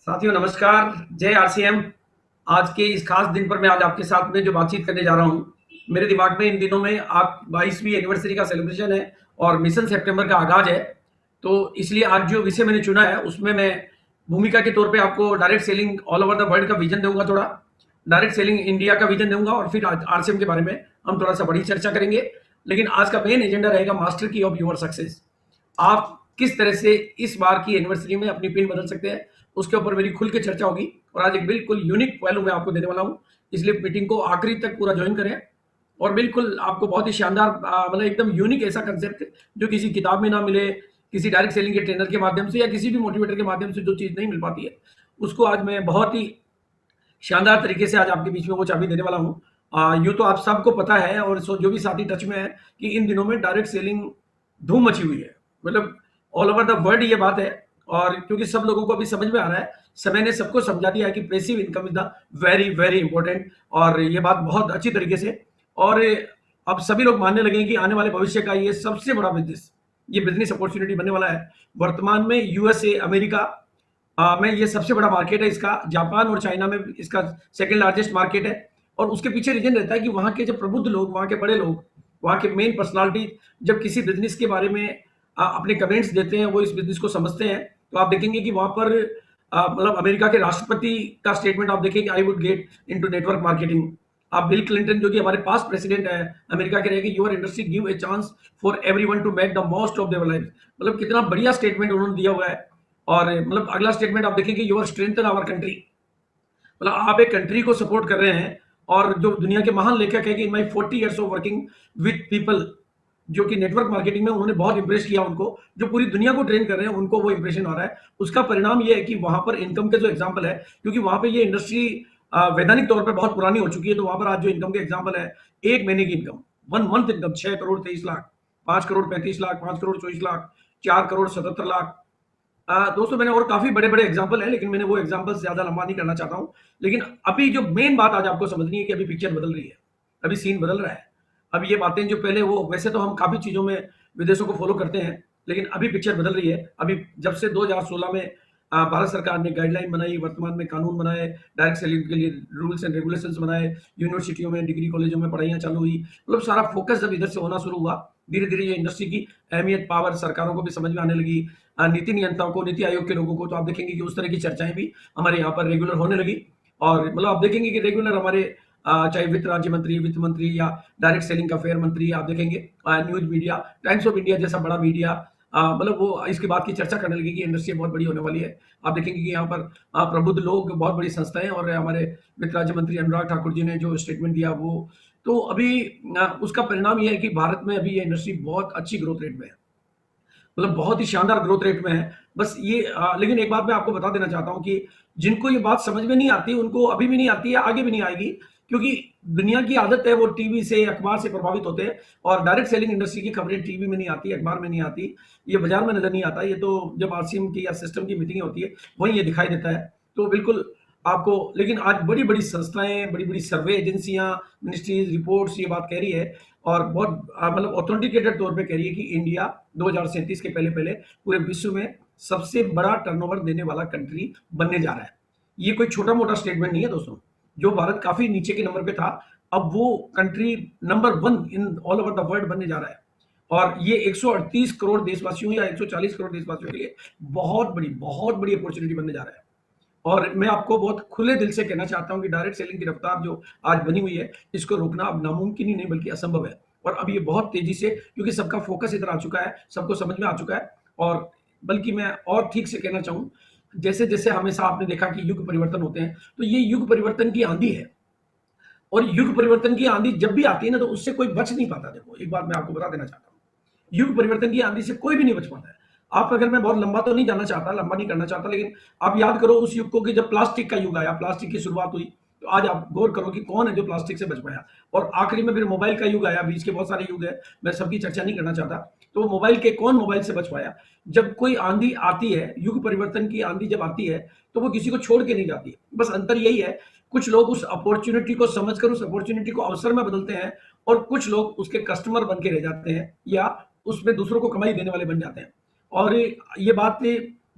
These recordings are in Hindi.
साथियों नमस्कार, जय आरसीएम। आज के इस खास दिन पर मैं आज आपके साथ में जो बातचीत करने जा रहा हूँ, मेरे दिमाग में इन दिनों में आप 22वीं एनिवर्सरी का सेलिब्रेशन है और मिशन सितंबर का आगाज़ है। तो इसलिए आज जो विषय मैंने चुना है, उसमें मैं भूमिका के तौर पे आपको direct selling all over the world का विज़न दूँगा थोड़ा, डायरेक्ट सेलिंग इंडिया का विज़न दूँगा और फिर आज आरसीएम के बारे में हम थोड़ा-सा बड़ी चर्चा करेंगे। लेकिन आज का मेन एजेंडा रहेगा मास्टर की ऑफ योर सक्सेस। आप किस तरह से इस बार की एनिवर्सरी में अपनी पिन बदल सकते हैं, उसके ऊपर मेरी खुल के चर्चा होगी और आज एक बिल्कुल यूनिक पहलू मैं आपको देने वाला हूँ। इसलिए मीटिंग को आखिरी तक पूरा जॉइन करें और बिल्कुल आपको बहुत ही शानदार मतलब एकदम यूनिक ऐसा कंसेप्ट जो किसी किताब में ना मिले, किसी डायरेक्ट सेलिंग के ट्रेनर के माध्यम से या किसी भी मोटिवेटर के माध्यम से जो चीज़ नहीं मिल पाती है, उसको आज मैं बहुत ही शानदार तरीके से आज आपके बीच में वो चाबी देने वाला हूँ। यूँ तो आप सबको पता है और जो भी साथी टच में है कि इन दिनों में डायरेक्ट सेलिंग धूम मची हुई है। मतलब ऑल ओवर द वर्ल्ड ये बात है और क्योंकि सब लोगों को अभी समझ में आ रहा है, समय ने सबको समझा दिया है कि passive income is the very, very important और ये बात बहुत अच्छी तरीके से और अब सभी लोग मानने लगे हैं कि आने वाले भविष्य का ये सबसे बड़ा ये बिज़नेस अपॉर्च्युनिटी बनने वाला है। वर्तमान में यूएसए, अमेरिका में ये सबसे बड़ा मार्केट है इसका, जापान और चाइना में इसका सेकंड लार्जेस्ट मार्केट है और उसके पीछे रीज़न रहता है कि वहाँ के जो प्रबुद्ध लोग, वहाँ के बड़े लोग, वहाँ के मेन पर्सनैलिटी जब किसी बिज़नेस के बारे में अपने कमेंट्स देते हैं, वो इस बिज़नेस को समझते हैं, तो आप देखेंगे कि वहाँ पर मतलब अमेरिका के राष्ट्रपति का स्टेटमेंट आप देखेंगे, I would get into network marketing. आप बिल क्लिंटन जो कि हमारे पास्ट प्रेसिडेंट है अमेरिका के, रहेंगे your industry give a chance for everyone to make the most of their life. मतलब कितना बढ़िया स्टेटमेंट उन्होंने दिया हुआ है और मतलब अगला स्टेटमेंट आप देखेंगे, योर स्ट्रेंथन आवर कंट्री। मतलब आप एक कंट्री को सपोर्ट कर रहे हैं और जो दुनिया के महान लेखक है कि इन माई 40 years of working with people, जो कि नेटवर्क मार्केटिंग में उन्होंने बहुत इंप्रेस किया उनको, जो पूरी दुनिया को ट्रेन कर रहे हैं उनको वो इंप्रेशन आ रहा है। उसका परिणाम ये है कि वहां पर इनकम के जो एग्जाम्पल है, क्योंकि वहां पर ये इंडस्ट्री वैधानिक तौर पर बहुत पुरानी हो चुकी है, तो वहां पर आज जो इनकम के एग्जाम्पल है, एक महीने की income, 1 month income 6 crore 23 lakh, 5 crore 35 lakh, 5 crore 24 lakh, 4 crore 77 lakh. दोस्तों मैंने और काफ़ी बड़े-बड़े एग्ज़ाम्पल हैं, लेकिन मैंने वो एग्ज़ाम्पल ज़्यादा लंबा नहीं करना चाहता हूँ। लेकिन अभी जो मेन बात आज आपको समझनी है कि अभी पिक्चर बदल रही है, अभी सीन बदल रहा है। अब ये बातें जो पहले वो वैसे तो हम काफ़ी चीज़ों में विदेशों को फ़ॉलो करते हैं, लेकिन अभी पिक्चर बदल रही है। अभी जब से 2016 में भारत सरकार ने गाइडलाइन बनाई, वर्तमान में कानून बनाए, डायरेक्ट सेलिंग के लिए रूल्स एंड रेगुलेशंस बनाए, यूनिवर्सिटियों में, डिग्री कॉलेजों में पढ़ाइयाँ चालू हुई। मतलब सारा फ़ोकस जब इधर से होना शुरू हुआ, धीरे-धीरे ये इंडस्ट्री की अहमियत, पावर सरकारों को भी समझ में आने लगी। नीति नियंताओं को, नीति आयोग के लोगों को, तो आप देखेंगे कि उस तरह की चर्चाएँ भी हमारे यहाँ पर रेगुलर होने लगी और मतलब आप देखेंगे कि रेगुलर हमारे चाहे वित्त राज्य मंत्री, वित्त मंत्री या डायरेक्ट सेलिंग का फेयर मंत्री, आप देखेंगे news media, times of India जैसा बड़ा मीडिया मतलब वो इसके बात की चर्चा करने लगी कि इंडस्ट्री बहुत बड़ी होने वाली है। आप देखेंगे कि यहाँ पर प्रबुद्ध लोग, बहुत बड़ी संस्थाएँ और हमारे वित्त राज्य मंत्री अनुराग ठाकुर जी ने जो स्टेटमेंट दिया वो, तो अभी उसका परिणाम ये है कि भारत में अभी ये इंडस्ट्री बहुत अच्छी ग्रोथ रेट में है। मतलब बहुत ही शानदार ग्रोथ रेट में है। बस ये लेकिन एक बात मैं आपको बता देना चाहता हूँ कि जिनको ये बात समझ में नहीं आती, उनको अभी भी नहीं आती है, आगे भी नहीं आएगी, क्योंकि दुनिया की आदत है वो टीवी से, अखबार से प्रभावित होते हैं और डायरेक्ट सेलिंग इंडस्ट्री की खबरें टीवी में नहीं आती, अखबार में नहीं आती, ये बाज़ार में नज़र नहीं आता। ये तो जब आरसीएम की या सिस्टम की मीटिंग होती है, वहीं ये दिखाई देता है। तो बिल्कुल आपको, लेकिन आज बड़ी-बड़ी संस्थाएँ, बड़ी-बड़ी सर्वे एजेंसियाँ, मिनिस्ट्रीज़, रिपोर्ट्स ये बात कह रही है और बहुत मतलब ऑथेंटिकेटेड तौर पे कह रही है कि इंडिया 2037 के पहले-पहले पूरे विश्व में सबसे बड़ा टर्नओवर देने वाला कंट्री बनने जा रहा है। ये कोई छोटा-मोटा स्टेटमेंट नहीं है दोस्तों। जो भारत काफ़ी नीचे के नंबर पे था, अब वो country number 1 in all over the world बनने जा रहा है। और ये 138 करोड़ देशवासियों या 140 करोड़ देशवासियों के लिए बहुत बड़ी अपॉर्च्युनिटी बनने जा रहा है। और मैं आपको बहुत खुले दिल से कहना चाहता हूँ कि डायरेक्ट सेलिंग की रफ्तार जो आज बनी हुई है, इसको रोकना अब नामुमकिन ही नहीं बल्कि असंभव है। और अब ये बहुत तेज़ी से, क्योंकि सबका फ़ोकस इधर आ चुका है, सबको समझ में आ चुका है और बल्कि मैं और ठीक से कहना चाहूँ, जैसे-जैसे हमेशा आपने देखा कि युग परिवर्तन होते हैं, तो ये युग परिवर्तन की आँधी है और युग परिवर्तन की आँधी जब भी आती है ना, तो उससे कोई बच नहीं पाता। देखो, एक बात मैं आपको बता देना चाहता हूँ। युग परिवर्तन की आंधी से कोई भी नहीं बच पाता है। आप अगर, मैं बहुत लंबा तो नहीं जाना चाहता, लंबा नहीं करना चाहता, लेकिन आप याद करो उस युग को कि जब प्लास्टिक का युग आया, प्लास्टिक की शुरुआत हुई, तो आज आप गौर करो कि कौन है जो प्लास्टिक से बच पाया। और आखिरी में फिर मोबाइल का युग आया, बीच के बहुत सारे युग है, मैं सबकी चर्चा नहीं करना चाहता। तो मोबाइल के, कौन मोबाइल से बच पाया? जब कोई आंधी आती है, युग परिवर्तन की आंधी जब आती है, तो वो किसी को छोड़ के नहीं जाती। बस अंतर यही है, कुछ लोग उस अपॉर्च्युनिटी को समझकर उस अपॉर्च्युनिटी को अवसर में बदलते हैं और कुछ लोग उसके कस्टमर बन के रह जाते हैं या उसमें दूसरों को कमाई देने वाले बन जाते हैं। और ये बात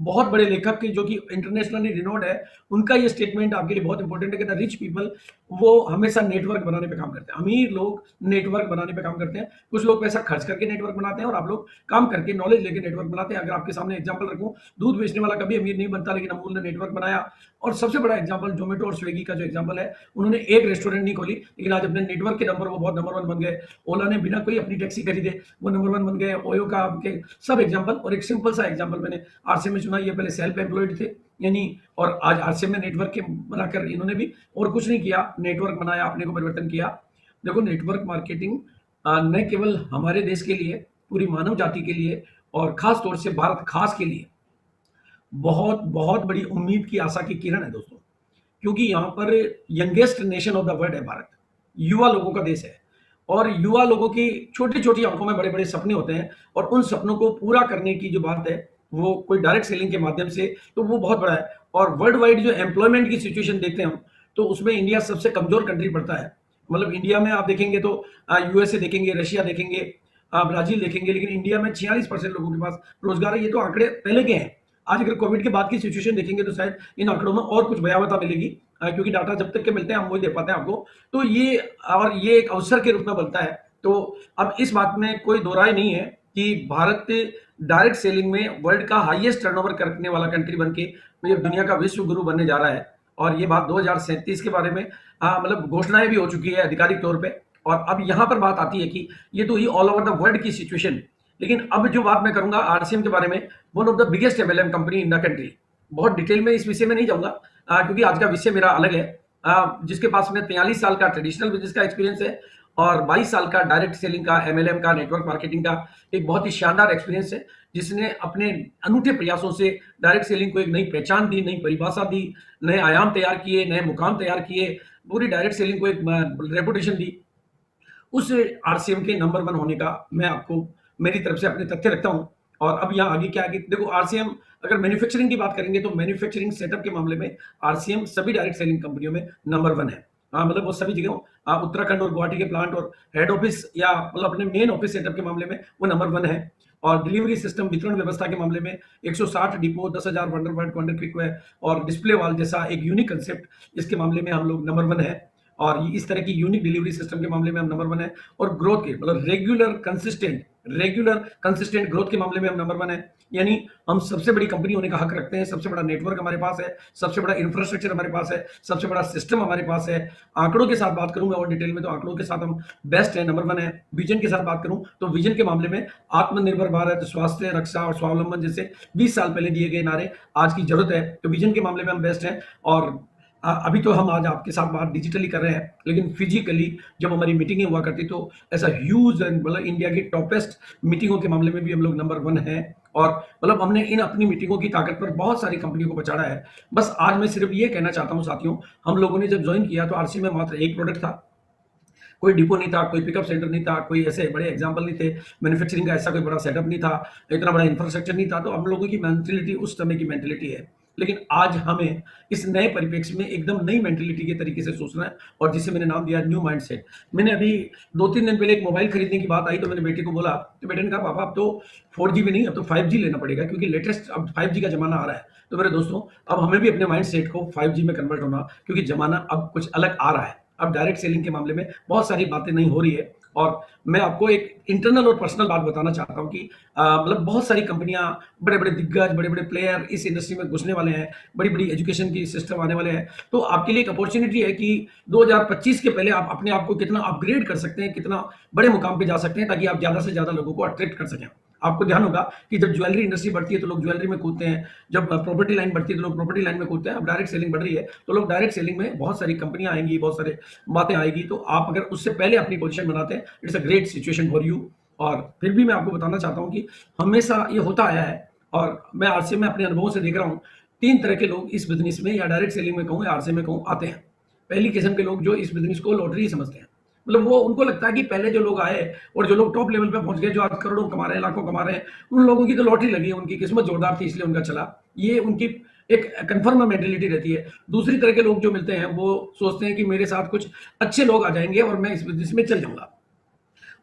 बहुत बड़े लेखक की जो कि इंटरनेशनली रिनोड है, उनका ये स्टेटमेंट आपके लिए बहुत इंपॉर्टेंट है कि द रिच पीपल वो हमेशा नेटवर्क बनाने पे काम करते हैं। अमीर लोग नेटवर्क बनाने पे काम करते हैं। कुछ लोग पैसा खर्च करके नेटवर्क बनाते हैं और आप लोग काम करके नॉलेज लेके नेटवर्क बनाते हैं। अगर आपके सामने एग्जांपल रखूं, दूध बेचने वाला कभी अमीर नहीं बनता, लेकिन अमूल ने नेटवर्क बनाया। और सबसे बड़ा एग्जांपल जोमेटो और स्विगी का जो एग्जांपल है, उन्होंने एक रेस्टोरेंट नहीं खोली, लेकिन आज अपने नेटवर्क के दम पर वो बहुत नंबर 1 बन गए। ओला ने बिना कोई अपनी टैक्सी खरीदे वो नंबर 1 बन गए। ओयो का आपके सब एग्जांपल। और एक सिंपल सा एग्जांपल मैंने आरसीएम में चुना, ये पहले सेल्फ एम्प्लॉयड थे यानी, और आज आरसीएम में नेटवर्क के बनाकर इन्होंने भी और कुछ नहीं किया, नेटवर्क बनाया, अपने को परिवर्तन किया। देखो नेटवर्क मार्केटिंग न केवल हमारे देश के लिए, पूरी मानव जाति के लिए और खास तौर से भारत खास के लिए बहुत बहुत बड़ी उम्मीद की आशा की किरण है दोस्तों। क्योंकि यहाँ पर youngest nation of the world है भारत, युवा लोगों का देश है। और युवा लोगों की छोटी छोटी आंखों में बड़े बड़े सपने होते हैं, और उन सपनों को पूरा करने की जो बात है वो कोई डायरेक्ट सेलिंग के माध्यम से, तो वो बहुत बड़ा है। और वर्ल्ड वाइड जो एम्प्लॉयमेंट की सिचुएशन देखते हैं हम, तो उसमें इंडिया सबसे कमजोर कंट्री पड़ता है। मतलब इंडिया में आप देखेंगे तो यूएसए देखेंगे, रशिया देखेंगे, ब्राजील देखेंगे, लेकिन इंडिया में 46% लोगों के पास रोजगार है। ये तो आंकड़े पहले के हैं। आज अगर कोविड के बाद की सिचुएशन देखेंगे तो शायद इन आंकड़ों में और कुछ भयावहता मिलेगी, क्योंकि डाटा जब तक के मिलते हैं हम वही दे पाते हैं आपको। तो ये एक अवसर के रूप में बनता है। तो अब इस बात में कोई दो राय नहीं है कि भारत डायरेक्ट सेलिंग में वर्ल्ड का हाईएस्ट टर्नओवर करने वाला कंट्री बनके मतलब दुनिया का विश्व गुरु बनने जा रहा है। और ये बात 2037 के बारे में मतलब घोषणाएं भी हो चुकी है आधिकारिक तौर पे। और अब यहाँ पर बात आती है कि ये तो ही ऑल ओवर द वर्ल्ड की सिचुएशन, लेकिन अब जो बात मैं करूंगा आरसीएम के बारे में, one of the biggest MLM company in the country. बहुत डिटेल में इस विषय में नहीं जाऊंगा, क्योंकि आज का विषय मेरा अलग है। जिसके पास में 43 साल का ट्रेडिशनल बिजनेस का एक्सपीरियंस है और 22 साल का डायरेक्ट सेलिंग का, एमएलएम का, नेटवर्क मार्केटिंग का एक बहुत ही शानदार एक्सपीरियंस है, जिसने अपने अनूठे प्रयासों से डायरेक्ट सेलिंग को एक नई पहचान दी, नई परिभाषा दी, नए आयाम तैयार किए, नए मुकाम तैयार किए, पूरी डायरेक्ट सेलिंग को एक रेपुटेशन दी। उस आरसीएम के नंबर 1 होने का मैं आपको मेरी तरफ से अपने तथ्य रखता हूं। और अब यहाँ आगे क्या आगे देखो, आरसीएम अगर मैन्युफैक्चरिंग की बात करेंगे तो मैन्युफैक्चरिंग सेटअप के मामले में आरसीएम सभी डायरेक्ट सेलिंग कंपनियों में नंबर 1 है। मतलब वो सभी जगह उत्तराखंड और गुवाहाटी के प्लांट और हेड ऑफिस या मतलब अपने मेन ऑफिस सेटअप के मामले में वो नंबर 1 है। और डिलीवरी सिस्टम वितरण व्यवस्था के मामले में 160 डिपो, 10,000 वंडर क्विक वे और डिस्प्ले वॉल जैसा एक यूनिक कंसेप्ट, इसके मामले में हम लोग नंबर 1 है। और इस तरह की यूनिक डिलीवरी सिस्टम के मामले में हम नंबर 1 है। और ग्रोथ के मतलब रेगुलर कंसिस्टेंट ग्रोथ के मामले में हम नंबर 1 है। यानी हम सबसे बड़ी कंपनी होने का हक रखते हैं, सबसे बड़ा नेटवर्क हमारे पास है, सबसे बड़ा इंफ्रास्ट्रक्चर हमारे पास है, सबसे बड़ा सिस्टम हमारे पास है। आंकड़ों के साथ बात करूं मैं और डिटेल में, तो आंकड़ों के साथ हम बेस्ट है, नंबर 1 है। विजन के साथ बात करूं तो विजन के मामले में आत्मनिर्भर भारत, स्वास्थ्य, रक्षा और स्वावलंबन जैसे 20 साल पहले दिए गए नारे आज की जरूरत है, तो विजन के मामले में हम बेस्ट हैं। और अभी तो हम आज आपके साथ बात डिजिटली कर रहे हैं, लेकिन फिजिकली जब हमारी मीटिंगें हुआ करती तो ऐसा ह्यूज एंड मतलब इंडिया की टॉपेस्ट मीटिंगों के मामले में भी हम लोग नंबर 1 हैं। और मतलब हमने इन अपनी मीटिंगों की ताकत पर बहुत सारी कंपनियों को बचाड़ा है। बस आज मैं सिर्फ ये कहना चाहता हूं साथियों, हम लोगों ने जब ज्वाइन किया तो आरसी में मात्र एक प्रोडक्ट था, कोई डिपो नहीं था, कोई पिकअप सेंटर नहीं था, कोई ऐसे बड़े एग्जाम्पल नहीं थे, मैन्युफैक्चरिंग का ऐसा कोई बड़ा सेटअप नहीं था, इतना बड़ा इंफ्रास्ट्रक्चर नहीं था। तो हम लोगों की मेंटेलिटी उस समय की मेंटेलिटी है। लेकिन आज हमें इस नए परिप्रेक्ष्य में एकदम नई मेंटेलिटी के तरीके से सोचना है, और जिसे मैंने नाम दिया न्यू माइंडसेट। मैंने अभी 2-3 दिन पहले एक मोबाइल खरीदने की बात आई तो मैंने बेटे को बोला, तो बेटे ने कहा पापा अब तो 4G भी नहीं, अब तो 5G लेना पड़ेगा, क्योंकि लेटेस्ट अब 5G का जमाना आ रहा है। तो मेरे दोस्तों, अब हमें भी अपने माइंडसेट को 5G में कन्वर्ट होना, क्योंकि जमाना अब कुछ अलग आ रहा है। अब डायरेक्ट सेलिंग के मामले में बहुत सारी बातें नहीं हो रही है। और मैं आपको एक इंटरनल और पर्सनल बात बताना चाहता हूं कि मतलब बहुत सारी कंपनियां, बड़े बड़े दिग्गज, बड़े बड़े प्लेयर इस इंडस्ट्री में घुसने वाले हैं, बड़ी बड़ी एजुकेशन की सिस्टम आने वाले हैं। तो आपके लिए एक अपॉर्चुनिटी है कि 2025 के पहले आप अपने आप को कितना अपग्रेड कर सकते हैं, कितना बड़े मुकाम पे जा सकते हैं, ताकि आप ज्यादा से ज्यादा लोगों को अट्रैक्ट कर सकें। आपको ध्यान होगा कि जब ज्वेलरी इंडस्ट्री बढ़ती है तो लोग ज्वेलरी में कूदते हैं, जब प्रॉपर्टी लाइन बढ़ती है तो लोग प्रॉपर्टी लाइन में कूदते हैं। अब डायरेक्ट सेलिंग बढ़ रही है तो लोग डायरेक्ट सेलिंग में, बहुत सारी कंपनियां आएंगी, बहुत सारे बातें आएगी। तो आप अगर उससे पहले अपनी पोजीशन बनाते हैं, it's a great situation for you. और फिर भी मैं आपको बताना चाहता हूं कि हमेशा ये होता आया है, और मैं आरसीएम में अपने अनुभवों से देख रहा हूँ, 3 तरह के लोग इस बिजनेस में या डायरेक्ट सेलिंग में कहूँ या आरसीएम में कहूँ आते हैं। पहली किस्म के लोग जो इस बिजनेस को लॉटरी समझते हैं, मतलब वो उनको लगता है कि पहले जो लोग आए और जो लोग टॉप लेवल पे पहुंच गए, जो आज करोड़ों कमा रहे हैं, लाखों कमा रहे हैं, उन लोगों की तो लॉटरी लगी, उनकी किस्मत जोरदार थी इसलिए उनका चला। ये उनकी एक कन्फर्म मेंटेलिटी रहती है। दूसरी तरह के लोग जो मिलते हैं वो सोचते हैं कि मेरे साथ कुछ अच्छे लोग आ जाएंगे और मैं इस बिजनेस में चल जाऊंगा।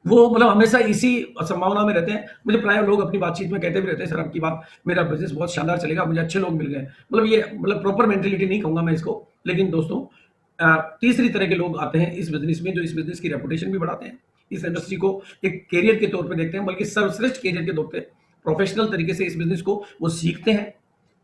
वो मतलब हमेशा इसी संभावना में रहते हैं। मुझे प्राय लोग अपनी बातचीत में कहते भी रहते हैं, सर आपकी बात, मेरा बिज़नेस बहुत शानदार चलेगा, मुझे अच्छे लोग मिल गए। मतलब ये मतलब प्रॉपर मेंटालिटी नहीं कहूँगा मैं इसको, लेकिन दोस्तों तीसरी तरह के लोग आते हैं इस बिज़नेस में, जो इस बिज़नेस की रेपुटेशन भी बढ़ाते हैं। इस इंडस्ट्री को एक करियर के तौर पे देखते हैं, बल्कि सर्वश्रेष्ठ करियर के तौर पे प्रोफेशनल तरीके से इस बिज़नेस को वो सीखते हैं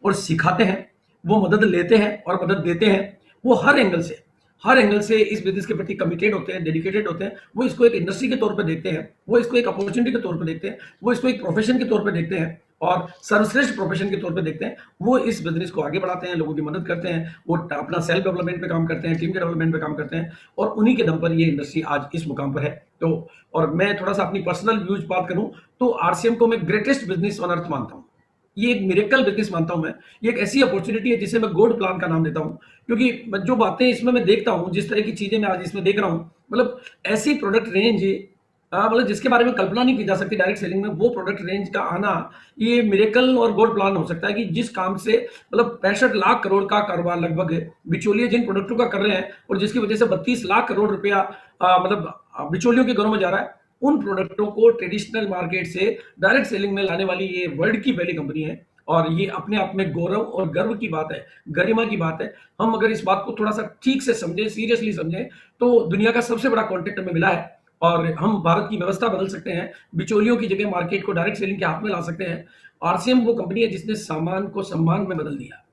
और सिखाते हैं, वो मदद लेते हैं और मदद देते हैं। वो हर एंगल से इस बिज़नेस के प्रति कमिटेड होते हैं, डेडिकेटेड होते हैं। वो इसको एक इंडस्ट्री के तौर पे देखते हैं, वो इसको एक अपॉर्च्युनिटी के तौर पे देखते हैं, वो इसको एक प्रोफ़ेशन के तौर पे देखते हैं और सर्वश्रेष्ठ प्रोफ़ेशन के तौर पे देखते हैं। वो इस बिज़नेस को आगे बढ़ाते हैं, लोगों की मदद करते हैं, वो अपना सेल्फ डेवलपमेंट पे काम करते हैं, टीम के डेवलपमेंट पे काम करते हैं और उन्हीं के दम पर ये इंडस्ट्री आज इस मुकाम पर है। तो और मैं थोड़ा-सा अपनी पर्सनल व्यूज़ बात करूँ, तो आरसीएम को मैं ग्रेटेस्ट बिज़नेस ऑन अर्थ मानता हूँ। ये एक मिरेकल बिज़नेस मानता हूँ मैं। ये एक ऐसी अपॉर्च्युनिटी है जिसे मैं गोल्ड प्लान का नाम देता हूँ। क्योंकि जो बातें इसमें मैं देखता हूँ, जिस तरह की चीज़ें मैं आज इसमें देख रहा हूँ, मतलब ऐसी प्रोडक्ट रेंज मतलब जिसके बारे में कल्पना नहीं की जा सकती डायरेक्ट सेलिंग में, वो प्रोडक्ट रेंज का आना, ये मिरेकल और गोल्ड प्लान हो सकता है कि जिस काम से मतलब 65 लाख करोड़ का कारोबार लगभग बिचौलिए जिन प्रोडक्टों का कर रहे हैं और जिसकी वजह से 32 लाख करोड़ रुपया मतलब बिचौलियों के घरों में जा रहा है, उन प्रोडक्टों को ट्रेडिशनल मार्केट से डायरेक्ट सेलिंग में लाने वाली ये वर्ल्ड की पहली कंपनी है और ये अपने आप में गौरव और गर्व की बात है, गरिमा की बात है। हम अगर इस बात को थोड़ा-सा ठीक से समझें, सीरियसली समझें, तो दुनिया का सबसे बड़ा कॉन्टेक्ट हमें मिला है और हम भारत की व्यवस्था बदल सकते हैं। बिचौलियों की जगह मार्केट को डायरेक्ट सेलिंग के हाथ में ला सकते हैं। आरसीएम वो कंपनी है जिसने सामान को सम्मान में बदल दिया।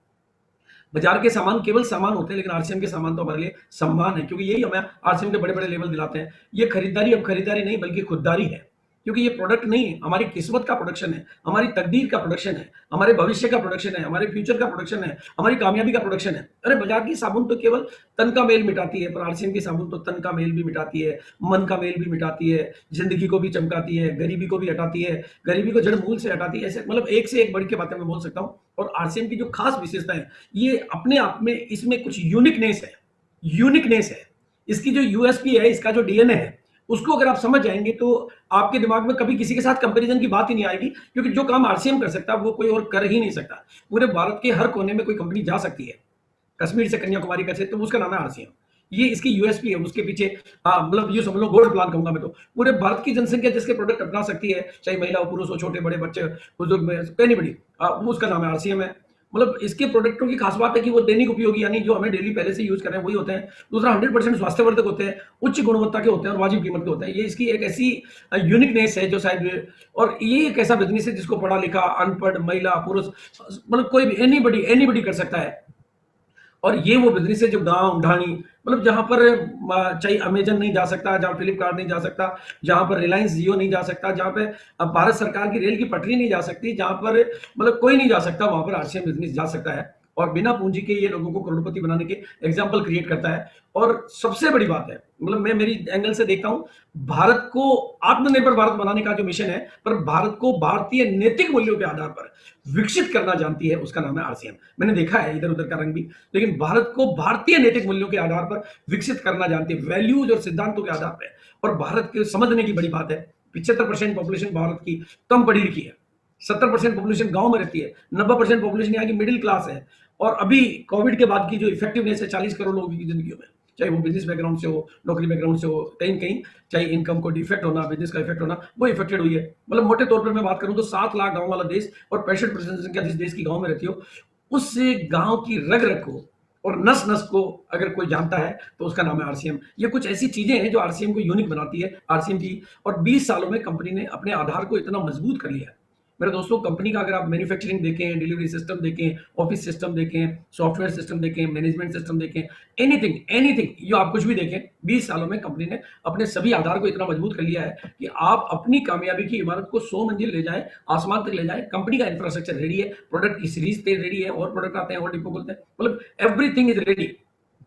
बाजार के सामान केवल सामान होते हैं, लेकिन आरसीएम के सामान तो हमारे लिए सम्मान है, क्योंकि यही हमें आरसीएम के बड़े-बड़े लेवल दिलाते हैं। ये खरीदारी अब खरीदारी नहीं बल्कि खुददारी है, क्योंकि ये प्रोडक्ट नहीं, हमारी किस्मत का प्रोडक्शन है, हमारी तकदीर का प्रोडक्शन है, हमारे भविष्य का प्रोडक्शन है, हमारे फ्यूचर का प्रोडक्शन है, हमारी कामयाबी का प्रोडक्शन है। अरे बाजार की साबुन तो केवल तन का मेल मिटाती है, पर आरसीएम की साबुन तो तन का मेल भी मिटाती है, मन का मेल भी मिटाती है, ज़िंदगी को भी चमकाती है, गरीबी को भी हटाती है, गरीबी को जड़-मूल से हटाती है। ऐसे मतलब एक से एक बढ़ के बातें मैं बोल सकता हूँ और आरसीएम की जो खास विशेषता है, ये अपने आप में इसमें कुछ यूनिकनेस है। इसकी जो यूएसपी है, इसका जो डीएनए है, उसको अगर आप समझ जाएँगे तो आपके दिमाग में कभी किसी के साथ कंपैरिज़न की बात ही नहीं आएगी, क्योंकि जो काम आरसीएम कर सकता है, वो कोई और कर ही नहीं सकता। पूरे भारत के हर कोने में कोई कंपनी जा सकती है। कश्मीर से कन्याकुमारी का क्षेत्र, तो उसका नाम है आरसीएम। ये इसकी यूएसपी है, उसके पीछे मतलब ये समझ लो गोल्ड प्लान कहूँगा मैं तो। पूरे भारत की जनसंख्या जिसके प्रोडक्ट अपना सकती है, चाहे महिला हो, पुरुष हो, छोटे बड़े बच्चे, बुजुर्ग में एनीबॉडी, वो उसका नाम है आरसीएम है। मतलब इसके प्रोडक्टों की खास बात है कि वो दैनिक उपयोगी यानी जो हमें डेली पहले से यूज़ कर रहे हैं वही होते हैं। दूसरा 100% स्वास्थ्यवर्धक होते हैं, उच्च गुणवत्ता के होते हैं और वाजिब कीमत के होते हैं। ये इसकी एक ऐसी यूनिकनेस है जो शायद, और ये एक ऐसा बिज़नेस है जिसको पढ़ा लिखा, अनपढ़, महिला, पुरुष, मतलब कोई भी एनीबॉडी कर सकता है। और ये वो बिज़नेस है जो गाँव, ढाणी, मतलब जहाँ पर चाहे अमेज़न नहीं जा सकता, जहाँ फ्लिपकार्ट नहीं जा सकता, जहाँ पर रिलायंस जियो नहीं जा सकता, जहाँ पे भारत सरकार की रेल की पटरी नहीं जा सकती, जहाँ पर मतलब कोई नहीं जा सकता, वहाँ पर आरसीएम बिज़नेस जा सकता है। और बिना पूँजी के ये लोगों को करोड़पति बनाने के एग्ज़ाम्पल क्रिएट करता है। और सबसे बड़ी बात है, मतलब मैं मेरी एंगल से देखता हूँ, भारत को आत्मनिर्भर भारत बनाने का जो मिशन है, पर भारत को भारतीय नैतिक मूल्यों के आधार पर विकसित करना जानती है, उसका नाम है आरसीएम। मैंने देखा है इधर-उधर का रंग भी, लेकिन भारत को भारतीय नैतिक मूल्यों के आधार पर विकसित करना जानती है, वैल्यूज़ और सिद्धांतों के आधार पे। और भारत के समझने की बड़ी बात है, 75% पॉपुलेशन भारत की कम पढ़ी-लिखी है, 70% पॉपुलेशन गाँव में रहती है, 90% पॉपुलेशन यहाँ की मिडिल क्लास है। और अभी कोविड के बाद की जो इफेक्टिवनेस है 40 करोड़ लोगों की ज़िंदगियों में, चाहे वो बिज़नेस बैकग्राउंड से हो, नौकरी बैकग्राउंड से हो, कहीं न कहीं, चाहे इनकम को डिफेक्ट होना, बिज़नेस का इफेक्ट होना, वो इफेक्टेड हुई है। मतलब मोटे तौर पे मैं बात करूँ तो 7 लाख गाँव वाला देश और 65% जनसंख्या जिस देश की गाँव में रहती हो, उस गाँव की रग-रग को और नस-नस को अगर कोई जानता है, तो उसका नाम है आरसीएम। ये कुछ ऐसी चीज़ें हैं जो आरसीएम को यूनिक बनाती है, आरसीएम की। और 20 सालों में कंपनी ने अपने आधार को इतना मजबूत कर लिया है। मेरे दोस्तों, कंपनी का अगर आप मैन्युफैक्चरिंग देखें, डिलीवरी सिस्टम देखें, ऑफिस सिस्टम देखें, सॉफ्टवेयर सिस्टम देखें, मैनेजमेंट सिस्टम देखें, एनीथिंग एनीथिंग जो आप कुछ भी देखें, 20 सालों में कंपनी ने अपने सभी आधार को इतना मजबूत कर लिया है कि आप अपनी कामयाबी की इमारत को 100 मंजिल ले जाएँ, आसमान तक ले जाएँ। कंपनी का इंफ्रास्ट्रक्चर रेडी है, प्रोडक्ट की सीरीज़ पे रेडी है, और प्रोडक्ट आते हैं और डिपो खुलते हैं, मतलब एवरीथिंग इज़ रेडी।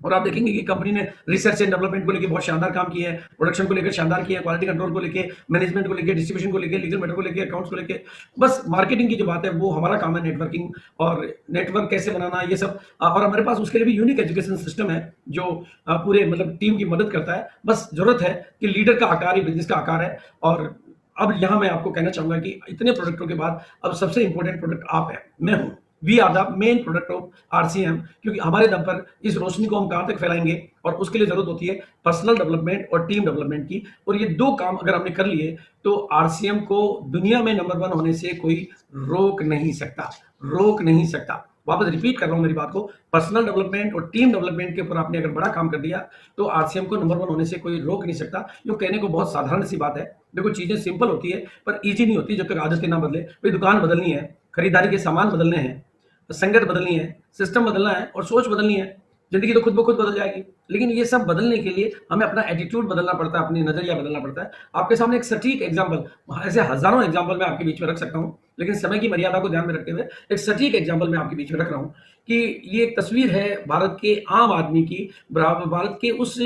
और आप देखेंगे कि कंपनी ने रिसर्च एंड डेवलपमेंट को लेके बहुत शानदार काम किया है, प्रोडक्शन को लेकर शानदार किया है, क्वालिटी कंट्रोल को लेके, मैनेजमेंट को लेके, डिस्ट्रीब्यूशन को लेके, लीगल मैटर को लेके, अकाउंट्स को लेके। बस मार्केटिंग की जो बात है वो हमारा काम है, नेटवर्किंग और नेटवर्क कैसे बनाना, ये सब। और हमारे पास उसके लिए भी यूनिक एजुकेशन सिस्टम है जो पूरे मतलब टीम की मदद करता है। बस ज़रूरत है कि लीडर का आकार ही बिज़नेस का आकार है। और अब यहाँ मैं आपको कहना चाहूँगा कि इतने प्रोडक्टों के बाद अब सबसे इम्पोर्टेंट प्रोडक्ट आप हैं, मैं हूँ। We are the main product of RCM, क्योंकि हमारे दम पर इस रोशनी को हम कहां तक फैलाएंगे, और उसके लिए जरूरत होती है पर्सनल डेवलपमेंट और टीम डेवलपमेंट की। और ये दो काम अगर हमने कर लिए तो आरसीएम को दुनिया में नंबर 1 होने से कोई रोक नहीं सकता, रोक नहीं सकता। वापस रिपीट कर रहा हूं मेरी बात को, पर्सनल डेवलपमेंट और टीम डेवलपमेंट के ऊपर आपने अगर बड़ा काम कर दिया तो आरसीएम को नंबर 1 होने से कोई रोक नहीं सकता। जो कहने को बहुत साधारण सी बात है, देखो चीजें सिंपल होती है पर इजी नहीं होती जब तक आदतें ना बदले। भाई दुकान बदलनी है, खरीदारी के सामान बदलने हैं, संगत बदलनी है, सिस्टम बदलना है और सोच बदलनी है, जिंदगी तो खुद ब खुद बदल जाएगी। लेकिन ये सब बदलने के लिए हमें अपना एटीट्यूड बदलना पड़ता है, अपनी नजरिया बदलना पड़ता है। आपके सामने एक सटीक एग्जाम्पल, ऐसे हजारों एग्जाम्पल मैं आपके बीच में रख सकता हूं, लेकिन समय की मर्यादा को ध्यान में रखते हुए एक सटीक एग्जाम्पल मैं आपके बीच में रख रहा हूं कि ये एक तस्वीर है भारत के आम आदमी की, भारत के उस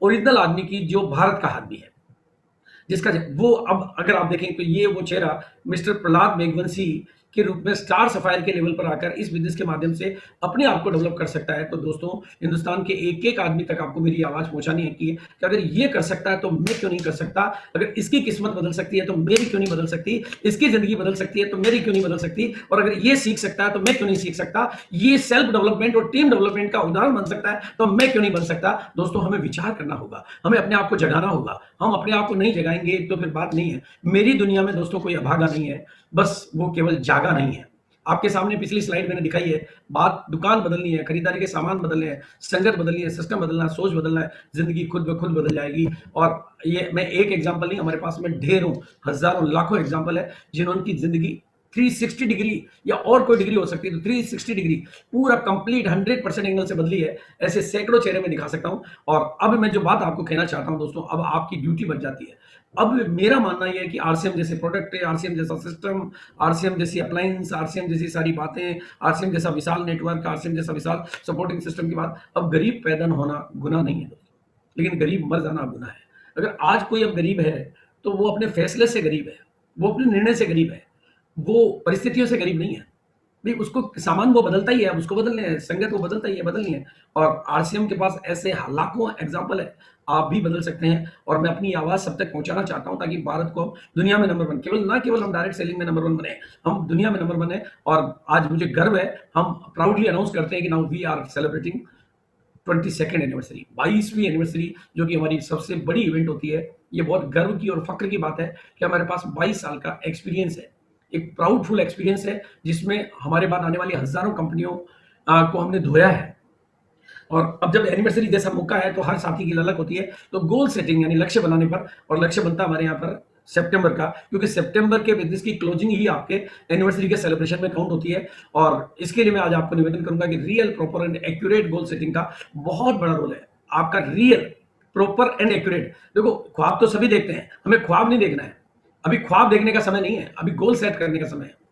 ओरिजिनल आदमी की जो भारत का आदमी है, जिसका वो, अब अगर आप देखें तो ये वो चेहरा मिस्टर प्रहलाद मेघवंशी के रूप में स्टार सफायर के लेवल पर आकर इस बिजनेस के माध्यम से अपने आप को डेवलप कर सकता है। तो दोस्तों, हिंदुस्तान के एक एक आदमी तक आपको मेरी आवाज पहुंचानी है कि अगर ये कर सकता है तो मैं क्यों नहीं कर सकता, अगर इसकी किस्मत बदल सकती है तो मेरी क्यों नहीं बदल सकती, इसकी जिंदगी बदल सकती है तो मेरी क्यों नहीं बदल सकती, और अगर ये सीख सकता है तो मैं क्यों नहीं सीख सकता, ये सेल्फ डेवलपमेंट और टीम डेवलपमेंट का उदाहरण बन सकता है तो मैं क्यों नहीं बन सकता। दोस्तों, हमें विचार करना होगा, हमें अपने आप को जगाना होगा। हम अपने आप को नहीं जगाएंगे तो फिर बात नहीं है। मेरी दुनिया में दोस्तों कोई अभागा नहीं है, बस वो केवल जागा नहीं है। आपके सामने पिछली स्लाइड मैंने दिखाई है, बात दुकान बदलनी है, खरीदारी के सामान बदलने हैं, संगत बदलनी है, सिस्टम बदलना है, सोच बदलना है, जिंदगी खुद ब खुद बदल जाएगी। और ये मैं एक एग्जांपल नहीं, हमारे पास में ढेरों, हजारों, लाखों एग्जांपल है जिन्होंने की जिंदगी 360 डिग्री या और कोई डिग्री हो सकती है तो 360 डिग्री पूरा कंप्लीट 100% एंगल से बदली है। ऐसे सैकड़ों चेहरे में दिखा सकता हूं। और अब मैं जो बात आपको कहना चाहता हूं दोस्तों, अब आपकी ड्यूटी बन जाती है। अब मेरा मानना यह है कि आरसीएम जैसे प्रोडक्ट है, आरसीएम जैसा सिस्टम, आरसीएम जैसी अप्लायंस, आरसीएम जैसी सारी बातें, आरसीएम जैसा विशाल नेटवर्क, आरसीएम जैसा विशाल सपोर्टिंग सिस्टम की बात, अब गरीब पैदा होना गुनाह नहीं है दोस्तों, लेकिन गरीब मर जाना गुनाह है। अगर आज कोई अब गरीब है तो वो अपने फैसले से गरीब है, वो अपने निर्णय से गरीब है, वो परिस्थितियों से गरीब नहीं है। भाई उसको सामान वो बदलता ही है, उसको बदलने है, संगत वो बदलता ही है, बदलनी है। और आरसीएम के पास ऐसे लाखों एग्जाम्पल है, आप भी बदल सकते हैं। और मैं अपनी आवाज सब तक पहुंचाना चाहता हूं ताकि भारत को दुनिया में नंबर 1, केवल हम डायरेक्ट सेलिंग में नंबर 1 बने, हम दुनिया में नंबर 1 है। और आज मुझे गर्व है, हम प्राउडली अनाउंस करते हैं कि now we are celebrating 22nd anniversary, 22वीं एनिवर्सरी, जो कि हमारी सबसे बड़ी इवेंट होती है। ये बहुत गर्व की और फक्र की बात है कि हमारे पास 22 साल का एक्सपीरियंस है, एक प्राउडफुल एक्सपीरियंस है, जिसमें हमारे बाद आने वाली हजारों कंपनियों को हमने धोया है। और अब जब एनिवर्सरी जैसा मौका है तो हर साथी की ललक होती है, तो गोल सेटिंग यानी लक्ष्य बनाने पर, और लक्ष्य बनता है हमारे यहाँ पर सितंबर का, क्योंकि सितंबर के बिजनेस की क्लोजिंग ही आपके एनिवर्सरी के सेलिब्रेशन में काउंट होती है। और इसके लिए मैं आज आपको निवेदन करूंगा कि real, proper and accurate goal setting का बहुत बड़ा रोल है। आपका रियल, प्रॉपर एंड एक्यूरेट, देखो ख्वाब तो सभी देखते हैं, हमें ख्वाब नहीं देखना है, अभी ख्वाब देखने का समय नहीं है, अभी गोल सेट करने का समय है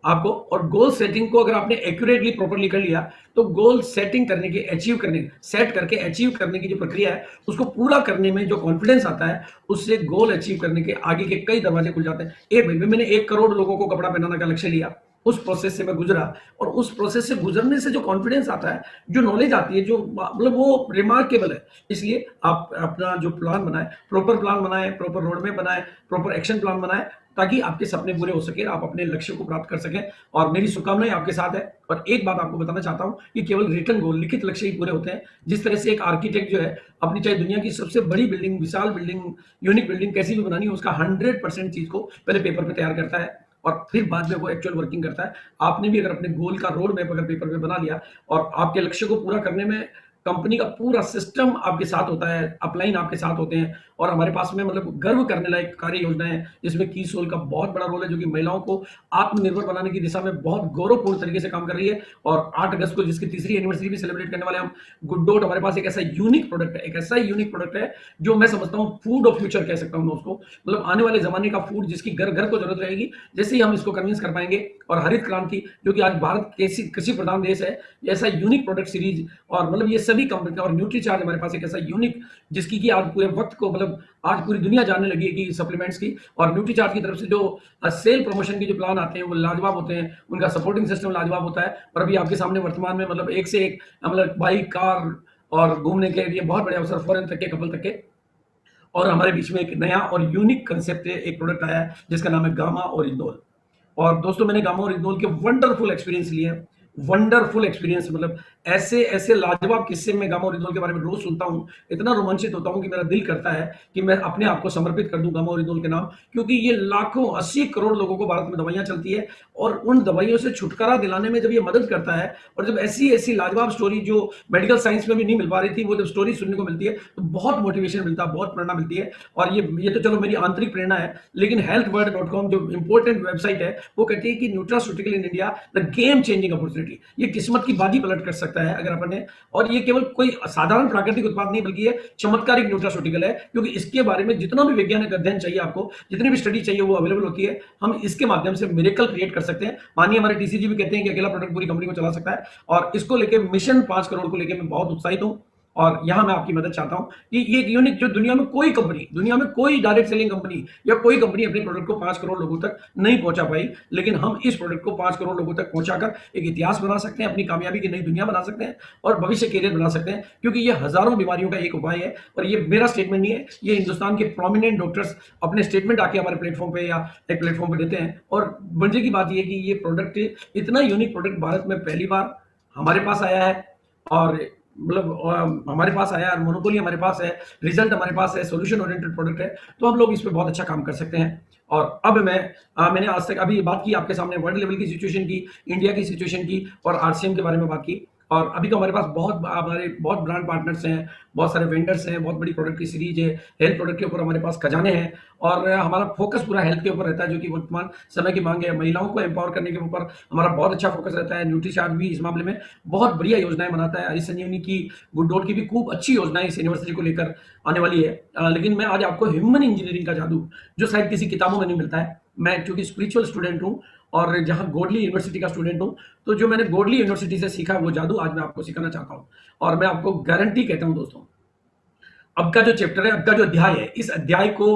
आपको। और गोल सेटिंग को अगर आपने एक्यूरेटली, प्रॉपर्ली कर लिया तो गोल सेटिंग करने के, अचीव करने, सेट करके अचीव करने की जो प्रक्रिया है, उसको पूरा करने में जो कॉन्फिडेंस आता है, उससे गोल अचीव करने के आगे के कई दरवाजे खुल जाते हैं। मैंने 1 करोड़ लोगों को कपड़ा पहनाने का लक्ष्य लिया, उस प्रोसेस से मैं गुजरा, और उस प्रोसेस से गुजरने से जो कॉन्फिडेंस आता है, जो नॉलेज आती है, जो मतलब वो रिमार्केबल है। इसलिए आप अपना जो प्लान बनाए, प्रॉपर प्लान बनाए, प्रॉपर रोड मैप बनाए, प्रॉपर एक्शन प्लान बनाए, ताकि आपके सपने पूरे हो सके, आप अपने लक्ष्य को प्राप्त कर सकें। और मेरी शुभकामनाएं आपके साथ है। और एक बात आपको बताना चाहता हूं कि केवल रिटन गोल, लिखित लक्ष्य ही पूरे होते हैं। जिस तरह से एक आर्किटेक्ट जो है अपनी चाहे दुनिया की सबसे बड़ी बिल्डिंग, विशाल बिल्डिंग, यूनिक बिल्डिंग कैसी भी बनानी है, उसका 100% चीज को पहले पेपर पे तैयार करता है और फिर बाद में वो एक्चुअल वर्किंग करता है। आपने भी अगर अपने गोल का रोड मैप अगर पेपर पे बना लिया और आपके लक्ष्य को पूरा करने में कंपनी का पूरा सिस्टम आपके साथ होता है, अपलाइन आपके साथ होते हैं, और हमारे पास में मतलब गर्व करने लायक कार्य योजनाएं हैं, जिसमें की सोल का बहुत बड़ा रोल है, जो कि महिलाओं को आत्मनिर्भर बनाने की दिशा में बहुत गौरवपूर्ण तरीके से काम कर रही है। और 8 अगस्त को जिसकी 3री एनिवर्सरी भी सेलिब्रेट करने वाले हम, गुड डॉट हमारे पास एक ऐसा यूनिक प्रोडक्ट है, एक ऐसा यूनिक प्रोडक्ट है जो मैं समझता हूँ फूड ऑफ फ्यूचर कह सकता हूँ मैं उसको, मतलब आने वाले जमाने का फूड जिसकी घर घर को जरूरत रहेगी। जैसे ही हम इसको कन्विंस कर पाएंगे, और हरित क्रांति जो कि आज भारत कृषि प्रधान देश है, ऐसा यूनिक प्रोडक्ट सीरीज, और मतलब ये सभी कंपनी, और न्यूट्रीचार्ज हमारे पास एक ऐसा यूनिक, जिसकी कि आज पूरे वक्त को, मतलब आज पूरी दुनिया जानने लगी है कि सप्लीमेंट्स की, और न्यूट्रीचार्ज की तरफ से जो सेल प्रमोशन के जो प्लान आते हैं वो लाजवाब होते हैं, उनका सपोर्टिंग सिस्टम लाजवाब होता है। और अभी आपके सामने वर्तमान में मतलब एक से एक, मतलब बाइक, कार और घूमने के लिए बहुत बड़े अवसर, फॉरेन तक के, कपल तक के। और हमारे बीच में एक नया और यूनिक कंसेप्ट है, एक प्रोडक्ट आया है जिसका नाम है गामा और इंदौल। और दोस्तों, मैंने गामा और इंदौल के वंडरफुल एक्सपीरियंस लिए हैं, वंडरफुल एक्सपीरियंस, मतलब ऐसे ऐसे लाजवाब किस्से मैं गामा ओरिजिनल के बारे में रोज सुनता हूँ, इतना रोमांचित होता हूँ कि मेरा दिल करता है कि मैं अपने आप को समर्पित कर दूं गामा ओरिजिनल के नाम, क्योंकि ये लाखों 80 करोड़ लोगों को भारत में दवाइयां चलती है, और उन दवाइयों से छुटकारा दिलाने में जब ये मदद करता है, और जब ऐसी ऐसी लाजवाब स्टोरी जो मेडिकल साइंस में भी नहीं मिल पा रही थी, वो जब स्टोरी सुनने को मिलती है तो बहुत मोटिवेशन मिलता है, बहुत प्रेरणा मिलती है। और ये तो चलो मेरी आंतरिक प्रेरणा है, लेकिन healthworld.com जो इंपॉर्टेंट वेबसाइट है, वो कहती है कि nutraceutical in India the game changing opportunity, ये किस्मत की बाजी पलट कर सकता है अगर अपन ने। और ये केवल कोई साधारण प्राकृतिक उत्पाद नहीं, बल्कि ये चमत्कारिक न्यूट्रास्यूटिकल है, क्योंकि इसके बारे में जितना भी वैज्ञानिक अध्ययन चाहिए आपको, जितनी भी स्टडी चाहिए, वो अवेलेबल होती है। हम इसके माध्यम से मिरेकल क्रिएट कर सकते हैं। मानिए हमारे टीसीजी भी कहते हैं कि अकेला प्रोडक्ट पूरी कंपनी को चला सकता है, और इसको लेके मिशन 5 करोड़ को लेके मैं बहुत उत्साहित हूं, और यहां मैं आपकी मदद चाहता हूं कि ये एक यूनिक, जो दुनिया में कोई कंपनी, दुनिया में कोई डायरेक्ट सेलिंग कंपनी या कोई कंपनी अपने प्रोडक्ट को 5 करोड़ लोगों तक नहीं पहुंचा पाई, लेकिन हम इस प्रोडक्ट को 5 करोड़ लोगों तक पहुंचाकर एक इतिहास बना सकते हैं, अपनी कामयाबी की नई दुनिया बना सकते हैं, और भविष्य कैरियर बना सकते हैं, क्योंकि ये हजारों बीमारियों का एक उपाय है। और ये मेरा स्टेटमेंट नहीं है, ये हिंदुस्तान के प्रोमिनेंट डॉक्टर्स अपने स्टेटमेंट आके हमारे प्लेटफॉर्म पे या एक प्लेटफॉर्म पे देते हैं। और मजे की बात ये कि ये प्रोडक्ट, इतना यूनिक प्रोडक्ट भारत में पहली बार हमारे पास आया है, और मतलब हमारे पास आया, मोनोपोली हमारे पास है, रिजल्ट हमारे पास है, सॉल्यूशन ओरिएंटेड प्रोडक्ट है, तो हम लोग इस पे बहुत अच्छा काम कर सकते हैं। और अब मैंने आज तक अभी बात की आपके सामने वर्ल्ड लेवल की सिचुएशन की, इंडिया की सिचुएशन की, और आरसीएम के बारे में बात की। और अभी तो हमारे पास हमारे बहुत ब्रांड पार्टनर्स हैं, बहुत सारे वेंडर्स हैं, बहुत बड़ी प्रोडक्ट की सीरीज है, हेल्थ प्रोडक्ट के ऊपर हमारे पास खजाने हैं, और हमारा फोकस पूरा हेल्थ के ऊपर रहता है, जो कि वर्तमान समय की मांग है। महिलाओं को एम्पावर करने के ऊपर हमारा बहुत अच्छा फोकस रहता है। न्यूट्रीचार्ज भी इस मामले में बहुत बढ़िया योजनाएं बनाता है। हरी संजीवनी की, गुड डॉट की भी खूब अच्छी योजनाएं इस यूनिवर्सिटी को लेकर आने वाली है। लेकिन मैं आज आपको ह्यूमन इंजीनियरिंग का जादू, जो शायद किसी किताबों में नहीं मिलता है, मैं चूंकि स्पिरिचुअल स्टूडेंट हूँ और जहाँ गोडली यूनिवर्सिटी का स्टूडेंट हूँ, तो जो मैंने गोडली यूनिवर्सिटी से सीखा वो जादू आज मैं आपको सिखाना चाहता हूँ। और मैं आपको गारंटी कहता हूँ दोस्तों, अब का जो चैप्टर है, अब का जो अध्याय है, इस अध्याय को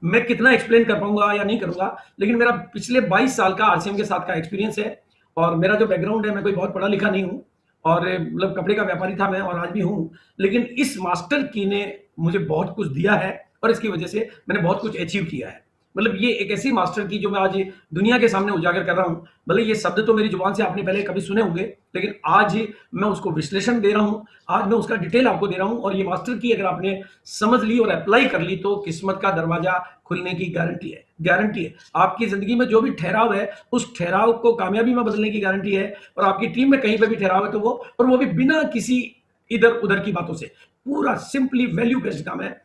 मैं कितना एक्सप्लेन कर पाऊंगा या नहीं करूंगा, लेकिन मेरा पिछले 22 साल का आरसीएम के साथ का एक्सपीरियंस है, और मेरा जो बैकग्राउंड है, मैं कोई बहुत पढ़ा लिखा नहीं हूं, और मतलब कपड़े का व्यापारी था मैं, और आज भी हूं। लेकिन इस मास्टर की ने मुझे बहुत कुछ दिया है, और इसकी वजह से मैंने बहुत कुछ अचीव किया है। मतलब ये एक ऐसी मास्टर की जो मैं आज दुनिया के सामने उजागर कर रहा हूं। भले ये शब्द तो मेरी जुबान से आपने पहले कभी सुने होंगे, लेकिन आज मैं उसको विश्लेषण दे रहा हूं, आज मैं उसका डिटेल आपको दे रहा हूं। और ये मास्टर की अगर आपने समझ ली और अप्लाई कर ली, तो किस्मत का दरवाजा खुलने की गारंटी है, गारंटी है। आपकी जिंदगी में जो भी ठहराव है, उस ठहराव को कामयाबी में बदलने की गारंटी है। और आपकी टीम में कहीं पे भी ठहराव है, तो वो भी बिना किसी इधर उधर की बातों से, पूरा सिंपली वैल्यू बेस्ड काम है।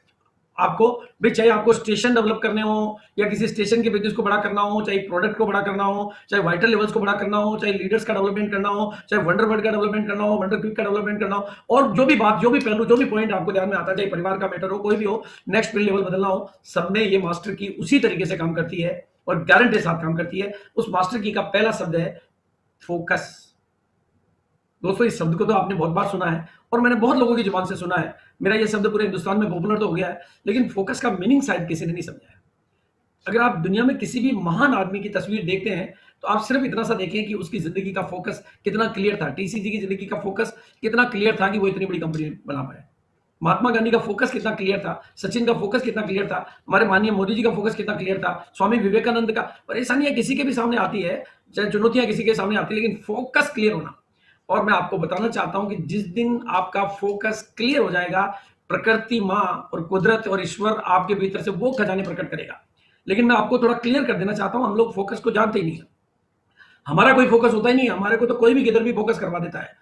आपको भी, चाहे आपको स्टेशन डेवलप करने हो, या किसी स्टेशन के बिजनेस को बड़ा करना हो, चाहे प्रोडक्ट को बड़ा करना हो, चाहे वाइटल लेवल्स को बड़ा करना हो, चाहे लीडर्स का डेवलपमेंट करना हो, चाहे वंडर वर्ड का डेवलपमेंट करना हो, वंडर क्विक का डेवलपमेंट करना हो, और जो भी बात, जो भी पहलू, जो भी पॉइंट आपको ध्यान में आता है, चाहे परिवार का मैटर हो, कोई भी हो, नेक्स्ट लेवल बदलना हो, सब में ये मास्टर की उसी तरीके से काम करती है, और गारंटी के साथ काम करती है। उस मास्टर की का पहला शब्द है फोकस। दोस्तों, इस शब्द को तो आपने बहुत बार सुना है, और मैंने बहुत लोगों की जुबान से सुना है। मेरा ये शब्द पूरे हिंदुस्तान में पॉपुलर तो हो गया है, लेकिन फोकस का मीनिंग शायद किसी ने नहीं समझा है। अगर आप दुनिया में किसी भी महान आदमी की तस्वीर देखते हैं, तो आप सिर्फ इतना सा देखें कि उसकी जिंदगी का फोकस कितना क्लियर था। टीसीजी की जिंदगी का फोकस कितना क्लियर था कि वो इतनी बड़ी कंपनी बना पाए। महात्मा गांधी का फोकस कितना क्लियर था, सचिन का फोकस कितना क्लियर था, हमारे माननीय मोदी जी का फोकस कितना क्लियर था, स्वामी विवेकानंद का। परेशानियां किसी के भी सामने आती है, चाहे चुनौतियां किसी के सामने आती है, लेकिन फोकस क्लियर होना। और मैं आपको बताना चाहता हूं कि जिस दिन आपका फोकस क्लियर हो जाएगा, प्रकृति मां और कुदरत और ईश्वर आपके भीतर से वो खजाने प्रकट करेगा। लेकिन मैं आपको थोड़ा क्लियर कर देना चाहता हूं, हम लोग फोकस को जानते ही नहीं है। हमारा कोई फोकस होता ही नहीं है, हमारे को तो कोई भी किधर भी फोकस करवा देता है।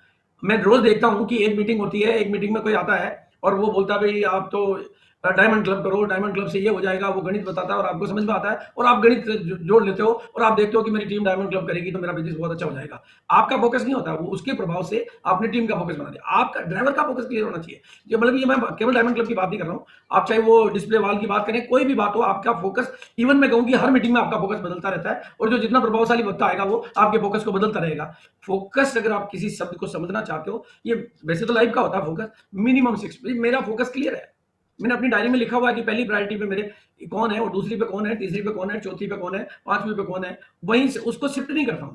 मैं रोज देखता हूं कि एक मीटिंग होती है, एक मीटिंग में कोई आता है और वो बोलता है भाई आप तो डायमंड क्लब करो, डायमंड क्लब से ये हो जाएगा, वो गणित बताता है और आपको समझ में आता है, और आप गणित जोड़ लेते हो, और आप देखते हो कि मेरी टीम डायमंड क्लब करेगी तो मेरा बिजनेस बहुत अच्छा हो जाएगा। आपका फोकस नहीं होता, वो उसके प्रभाव से आपने टीम का फोकस बना दिया। आपका ड्राइवर का फोकस क्लियर होना चाहिए। ये मतलब ये मैं केवल डायमंड क्लब की बात नहीं कर रहा हूँ, आप चाहे वो डिस्प्ले वॉल की बात करें, कोई भी बात हो, आपका फोकस, इवन मैं कहूँ कि हर मीटिंग में आपका फोकस बदलता रहता है, और जो जितना प्रभावशाली बता आएगा वो आपके फोकस को बदलता रहेगा। फोकस, अगर आप किसी शब्द को समझना चाहते हो, ये वैसे तो लाइफ का होता है फोकस, मिनिमम 6। मेरा फोकस क्लियर है, मैंने अपनी डायरी में लिखा हुआ है कि पहली प्रायोरिटी पे मेरे कौन है, और दूसरी पे कौन है, तीसरी पे कौन है, चौथी पे कौन है, पांचवी पे कौन है। वहीं से उसको शिफ्ट नहीं करता हूं।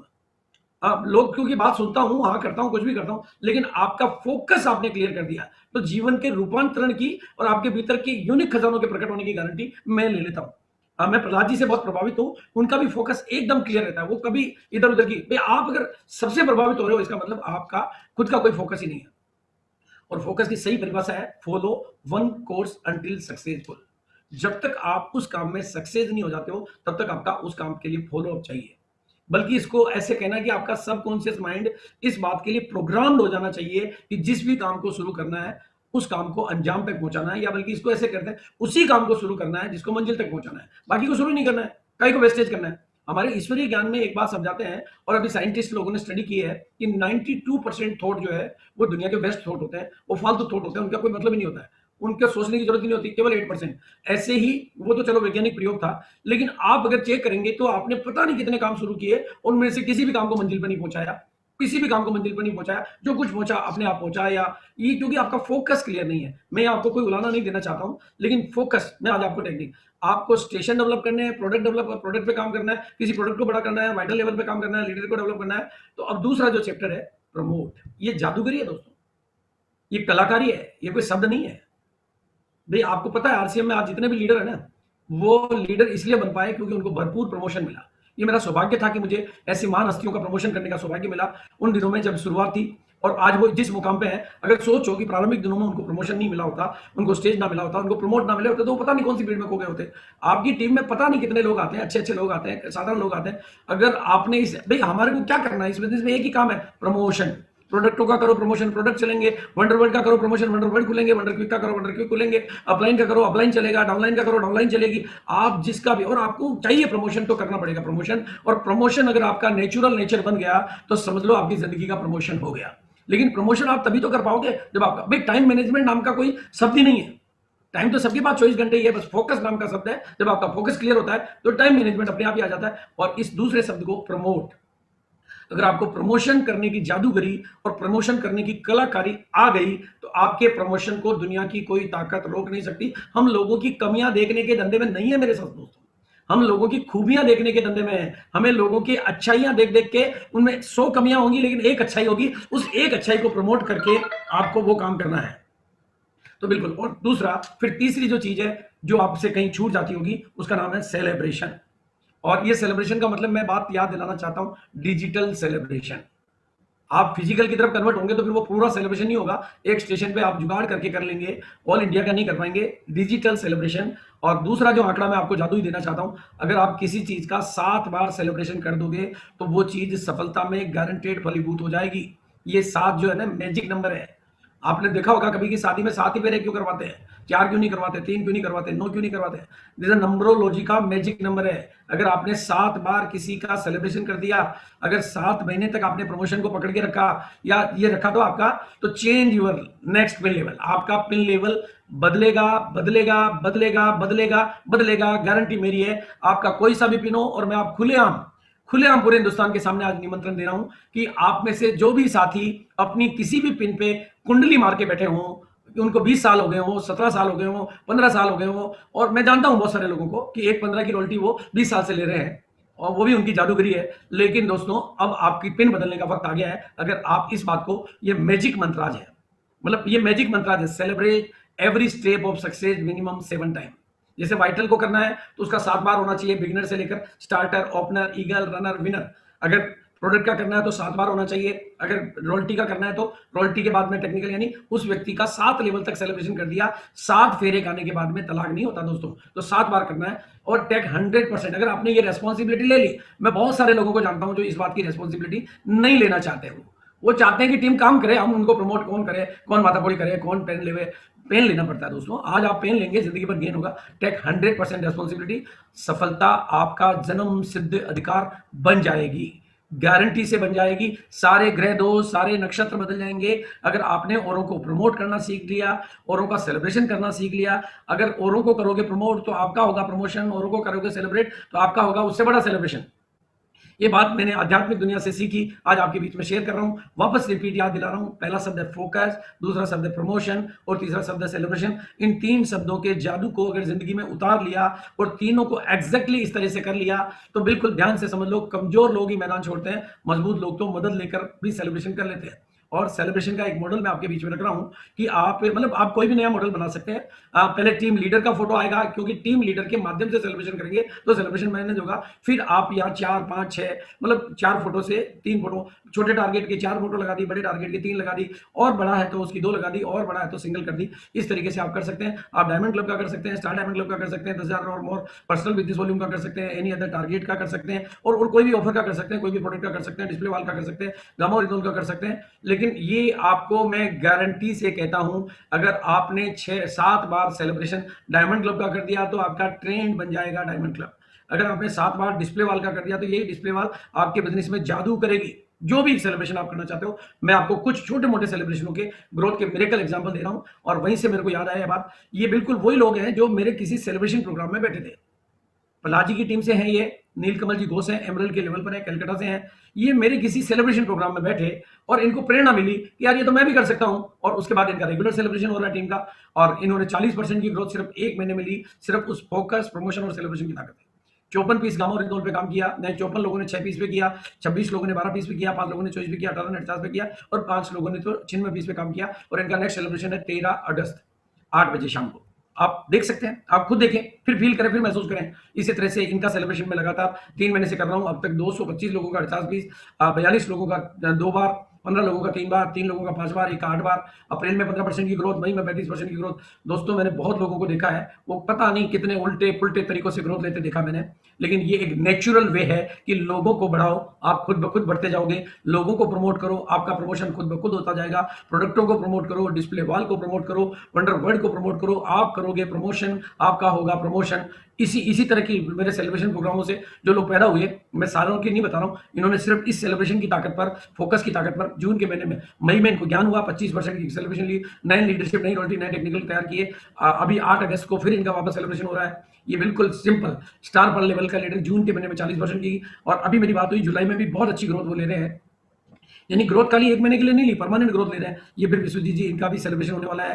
अब लोग क्योंकि बात सुनता हूं, हाँ करता हूं, कुछ भी करता हूं, लेकिन आपका फोकस आपने क्लियर कर दिया, तो जीवन के रूपांतरण की और आपके भीतर के यूनिक खजानों के प्रकट होने की गारंटी मैं ले लेता हूं। मैं प्रहलाद जी से बहुत प्रभावित हूँ, उनका भी फोकस एकदम क्लियर रहता है, वो कभी इधर-उधर की भई आप अगर सबसे प्रभावित हो रहे हो इसका मतलब आपका खुद का कोई फोकस ही नहीं है। और फोकस की सही परिभाषा है follow one course until successful. जब तक आप उस काम में सक्सेस नहीं हो जाते हो तब तक आपका उस काम के लिए फॉलो अप चाहिए। बल्कि इसको ऐसे कहना है कि आपका सबकॉन्शियस माइंड इस बात के लिए प्रोग्राम्ड हो जाना चाहिए कि जिस भी काम को शुरू करना है उस काम को अंजाम तक पहुंचाना है, या बल्कि इसको ऐसे करते हैं उसी काम को शुरू करना है जिसको मंजिल तक पहुंचाना है, बाकी को शुरू नहीं करना है, कहीं को वेस्टेज करना है। हमारे ईश्वरीय ज्ञान में एक बात समझाते हैं और अभी साइंटिस्ट लोगों ने स्टडी की है कि 92% थॉट जो है वो दुनिया के बेस्ट थॉट होते हैं, वो फालतू थॉट होते हैं, उनका कोई मतलब ही नहीं होता है, उनके सोचने की जरूरत ही नहीं होती, केवल 8% ऐसे ही। वो तो चलो वैज्ञानिक प्रयोग था, लेकिन आप अगर चेक करेंगे तो आपने पता नहीं कितने काम शुरू किए, उनमें से किसी भी काम को मंजिल पर नहीं पहुंचाया, किसी भी काम को मंजिल पर नहीं पहुंचाया, जो कुछ पहुंचा अपने आप पहुंचा, या ये क्योंकि आपका फोकस क्लियर नहीं है। मैं आपको कोई उलाना नहीं देना चाहता हूं, लेकिन फोकस, मैं आज आपको टेक्निक, आपको स्टेशन डेवलप करने हैं, प्रोडक्ट पे काम करना है, किसी प्रोडक्ट को बड़ा करना है, वाइटल लेवल पे काम करना है, लीडर को डेवलप करना है। तो अब दूसरा जो चैप्टर है प्रमोट, ये जादूगरी है दोस्तों, ये कलाकारी है, ये कोई शब्द नहीं है। भाई आपको पता है आरसीएम में आज जितने भी लीडर है ना, वो लीडर इसलिए बन पाए क्योंकि उनको भरपूर प्रमोशन मिला। ये मेरा सौभाग्य था कि मुझे ऐसी महान हस्तियों का प्रमोशन करने का सौभाग्य मिला उन दिनों में जब शुरुआत थी, और आज वो जिस मुकाम पे है। अगर सोचो कि प्रारंभिक दिनों में उनको प्रमोशन नहीं मिला होता, उनको स्टेज ना मिला होता, उनको प्रमोट ना मिले होते, तो वो पता नहीं कौन सी भीड़ में खो गए होते। आपकी टीम में पता नहीं कितने लोग आते हैं, अच्छे अच्छे लोग आते हैं, साधारण लोग आते हैं। अगर आपने इस भाई हमारे को क्या करना है इस बिजनेस में, एक ही काम है प्रमोशन। प्रोडक्टों का करो प्रमोशन, प्रोडक्ट चलेंगे। वंडरवर्ल्ड का करो प्रमोशन, वंडरवर्ल्ड खुलेंगे। वंडर क्विक का करो, वंडर क्विक खुलेंगे। अपलाइन का करो, अपलाइन चलेगा। डाउनलाइन का करो, डाउनलाइन चलेगी। आप जिसका भी, और आपको चाहिए प्रमोशन तो करना पड़ेगा प्रमोशन। और प्रमोशन अगर आपका नेचुरल नेचर बन गया तो समझ लो आपकी जिंदगी का प्रमोशन हो गया। लेकिन प्रमोशन आप तभी तो कर पाओगे जब आपका भाई टाइम मैनेजमेंट नाम का कोई शब्द ही नहीं है। टाइम तो सबके पास 24 घंटे ही है, बस फोकस नाम का शब्द है। जब आपका फोकस क्लियर होता है तो टाइम मैनेजमेंट अपने आप ही आ जाता है। और इस दूसरे शब्द को प्रमोट, अगर आपको प्रमोशन करने की जादूगरी और प्रमोशन करने की कलाकारी आ गई तो आपके प्रमोशन को दुनिया की कोई ताकत रोक नहीं सकती। हम लोगों की कमियां देखने के धंधे में नहीं है मेरे साथ दोस्तों, हम लोगों की खूबियां देखने के धंधे में है। हमें लोगों की अच्छाइयां देख देख के, उनमें 100 कमियां होंगी लेकिन एक अच्छाई होगी, उस एक अच्छाई को प्रमोट करके आपको वो काम करना है। तो बिल्कुल। और दूसरा, फिर तीसरी जो चीज है जो आपसे कहीं छूट जाती होगी, उसका नाम है सेलिब्रेशन। और ये सेलिब्रेशन का मतलब मैं बात याद दिलाना चाहता हूं, डिजिटल सेलिब्रेशन। आप फिजिकल की तरफ कन्वर्ट होंगे तो फिर वो पूरा सेलिब्रेशन नहीं होगा, एक स्टेशन पे आप जुगाड़ करके कर लेंगे, ऑल इंडिया का नहीं कर पाएंगे, डिजिटल सेलिब्रेशन। और दूसरा जो आंकड़ा मैं आपको जादू ही देना चाहता हूं, अगर आप किसी चीज का 7 बार सेलिब्रेशन कर दोगे तो वो चीज सफलता में गारंटेड फलीभूत हो जाएगी। ये 7 जो है ना मैजिक नंबर है। आपने देखा होगा कभी कि शादी में 7 ही फेरे क्यों करवाते हैं, 4 क्यों नहीं करवाते, 3 क्यों नहीं करवाते, 9 क्यों नहीं करवाते? जैसे नंबरोलॉजी का मैजिक नंबर है। अगर आपने 7 बार किसी का सेलिब्रेशन कर दिया, अगर 7 महीने तक आपने प्रमोशन को पकड़ के रखा या ये रखा तो आपका, तो change your next pin level, आपका पिन लेवल बदलेगा बदलेगा बदलेगा बदलेगा बदलेगा, गारंटी मेरी है। आपका कोई सा भी पिन हो, और मैं आप खुलेआम पूरे हिंदुस्तान के सामने आज निमंत्रण दे रहा हूं कि आप में से जो भी साथी अपनी किसी भी पिन पे कुंडली मार के बैठे हों, उनको 20 साल हो गए हो, 17 साल हो गए हो, 15 साल हो गए हो, और मैं जानता हूं बहुत सारे लोगों को कि एक 15 की रॉयल्टी वो 20 साल से ले रहे हैं, और वो भी उनकी जादूगरी है। लेकिन दोस्तों अब आपकी पिन बदलने का वक्त आ गया है। अगर आप इस बात को, ये मैजिक मंत्राज है, मतलब ये मैजिक मंत्राज है, celebrate every step of success minimum 7 time. जैसे वाइटल को करना है तो उसका 7 बार होना चाहिए, बिगिनर से लेकर starter, opener, eagle, runner, winner. अगर प्रोडक्ट का करना है तो 7 बार होना चाहिए। अगर रॉयल्टी का करना है तो रॉयल्टी के बाद में टेक्निकल, यानी उस व्यक्ति का 7 लेवल तक सेलिब्रेशन कर दिया, 7 फेरे खाने के बाद में तलाक नहीं होता दोस्तों, तो 7 बार करना है। और टेक 100%, अगर आपने ये रेस्पॉन्सिबिलिटी ले ली, मैं बहुत सारे लोगों को जानता हूं जो इस बात की रेस्पॉन्सिबिलिटी नहीं लेना चाहते। वो चाहते हैं कि टीम काम करे, हम उनको प्रमोट कौन करे, कौन माथापड़ी करे, कौन पेन लेवे। पेन लेना पड़ता है दोस्तों। आज आप पेन लेंगे, जिंदगी पर गेन होगा। टेक 100% रेस्पॉन्सिबिलिटी, सफलता आपका जन्म सिद्ध अधिकार बन जाएगी, गारंटी से बन जाएगी। सारे ग्रह दोष, सारे नक्षत्र बदल जाएंगे अगर आपने औरों को प्रमोट करना सीख लिया, औरों का सेलिब्रेशन करना सीख लिया। अगर औरों को करोगे प्रमोट तो आपका होगा प्रमोशन, औरों को करोगे सेलिब्रेट तो आपका होगा उससे बड़ा सेलिब्रेशन। ये बात मैंने आध्यात्मिक दुनिया से सीखी, आज आपके बीच में शेयर कर रहा हूं। वापस रिपीट याद दिला रहा हूं, पहला शब्द है फोकस, दूसरा शब्द है प्रमोशन, और तीसरा शब्द है सेलिब्रेशन। इन 3 शब्दों के जादू को अगर जिंदगी में उतार लिया और तीनों को एग्जैक्टली इस तरह से कर लिया तो बिल्कुल ध्यान से समझ लो, कमजोर लोग ही मैदान छोड़ते हैं, मजबूत लोग तो मदद लेकर भी सेलिब्रेशन कर लेते हैं। और सेलिब्रेशन का एक मॉडल मैं आपके बीच में रख रहा हूं कि आप मतलब आप कोई भी नया मॉडल बना सकते हैं। पहले टीम लीडर का फोटो आएगा, क्योंकि टीम लीडर के माध्यम से सेलिब्रेशन करेंगे तो सेलिब्रेशन मैनेज होगा। फिर आप यहाँ 4, 5, 6 मतलब 4 फोटो से 3 फोटो, छोटे टारगेट के 4 फोटो लगा दी, बड़े टारगेट के 3 लगा दी, और बड़ा है तो उसकी 2 लगा दी, और बड़ा है तो सिंगल कर दी। इस तरीके से आप कर सकते हैं। आप डायमंड क्लब का कर सकते हैं, स्टार डायमंड क्लब का कर सकते हैं, 10,000 और मोर पर्सनल बिजनेस वॉल्यूम का कर सकते हैं, एनी अदर टारगेट का कर सकते हैं, और कोई भी ऑफर का कर सकते हैं, कोई भी प्रोडक्ट का कर सकते हैं, डिस्प्ले वाल का कर सकते हैं, गामा ओरिजिनल का कर सकते हैं। लेकिन ये आपको मैं गारंटी से कहता हूं, अगर आपने 6-7 बार सेलिब्रेशन डायमंड क्लब का कर दिया तो आपका ट्रेंड बन जाएगा डायमंड क्लब। अगर आपने 7 बार डिस्प्ले वाल का कर दिया तो यही डिस्प्ले वाल आपके बिजनेस में जादू करेगी। जो भी सेलिब्रेशन आप करना चाहते हो, मैं आपको कुछ छोटे मोटे सेलिब्रेशनों के ग्रोथ के मिरेकल एग्जांपल दे रहा हूं। और वहीं से मेरे को याद आया बात, ये बिल्कुल वही लोग हैं जो मेरे किसी सेलिब्रेशन प्रोग्राम में बैठे थे। पलाजी की टीम से हैं ये, नीलकमल जी घोष हैं, एमरल्ड के लेवल पर है, कलकत्ता से हैं। ये मेरे किसी सेलिब्रेशन प्रोग्राम में बैठे और इनको प्रेरणा मिली कि यार ये तो मैं भी कर सकता हूं, और उसके बाद इनका रेगुलर सेलिब्रेशन हो रहा है टीम का, और इन्होंने 40% की ग्रोथ सिर्फ 1 महीने में ली, सिर्फ उस फोकस, प्रमोशन और सेलिब्रेशन की ताकत है। 54 पीस गामा ओरिजिनल पे काम किया, नहीं 54 लोगों ने 6 पीस पे किया, 26 लोगों ने 12 पीस पे किया, 5 लोगों ने 24 पे किया, 18 ने 50 पे किया, और 5 लोगों ने तो 96 पीस पे काम किया। और इनका नेक्स्ट सेलिब्रेशन है 13 अगस्त 8 बजे शाम को। आप देख सकते हैं, आप खुद देखें, फिर फील करें, फिर महसूस करें। इसी तरह से इनका सेलिब्रेशन मैं लगातार 3 महीने से कर रहा हूं। अब तक 225 लोगों का 50 पीस, 42 लोगों का 2 बार, 15 लोगों का 3 बार, 3 लोगों का 5 बार, एक 8 बार। अप्रैल में 15% की ग्रोथ, मई में 35% की ग्रोथ। दोस्तों मैंने बहुत लोगों को देखा है, वो पता नहीं कितने उल्टे पुल्टे तरीकों से ग्रोथ लेते देखा मैंने, लेकिन ये एक नेचुरल वे है कि लोगों को बढ़ाओ, आप खुद ब खुद बढ़ते जाओगे। लोगों को प्रमोट करो, आपका प्रमोशन खुद ब खुद होता जाएगा। प्रोडक्टों को प्रमोट करो, डिस्प्ले वॉल को प्रमोट करो, वंडर वर्ड को प्रमोट करो, आप करोगे प्रमोशन, आपका होगा प्रमोशन। इसी तरह की मेरे सेलिब्रेशन प्रोग्रामों से जो लोग पैदा हुए, मैं सारों की नहीं बता रहा हूं, इन्होंने सिर्फ इस सेलिब्रेशन की ताकत पर, फोकस की ताकत पर, जून के महीने में, मई में इनको ज्ञान हुआ, 25% की सेलिब्रेशन ली, नए लीडरशिप, नई रॉयल्टी, नए टेक्निकल तैयार किए। अभी 8 अगस्त को फिर इनका वापस सेलिब्रेशन हो रहा है। ये बिल्कुल सिंपल स्टार पर लेवल का लीडर, जून के महीने में 40% की, और अभी मेरी बात हुई जुलाई में भी बहुत अच्छी ग्रोथ वो ले रहे हैं। यानी ग्रोथ खाली 1 महीने के लिए नहीं ली, परमानेंट ग्रोथ ले रहे हैं। ये फिर विश्वजीत जी, इनका भी सेलिब्रेशन होने वाला है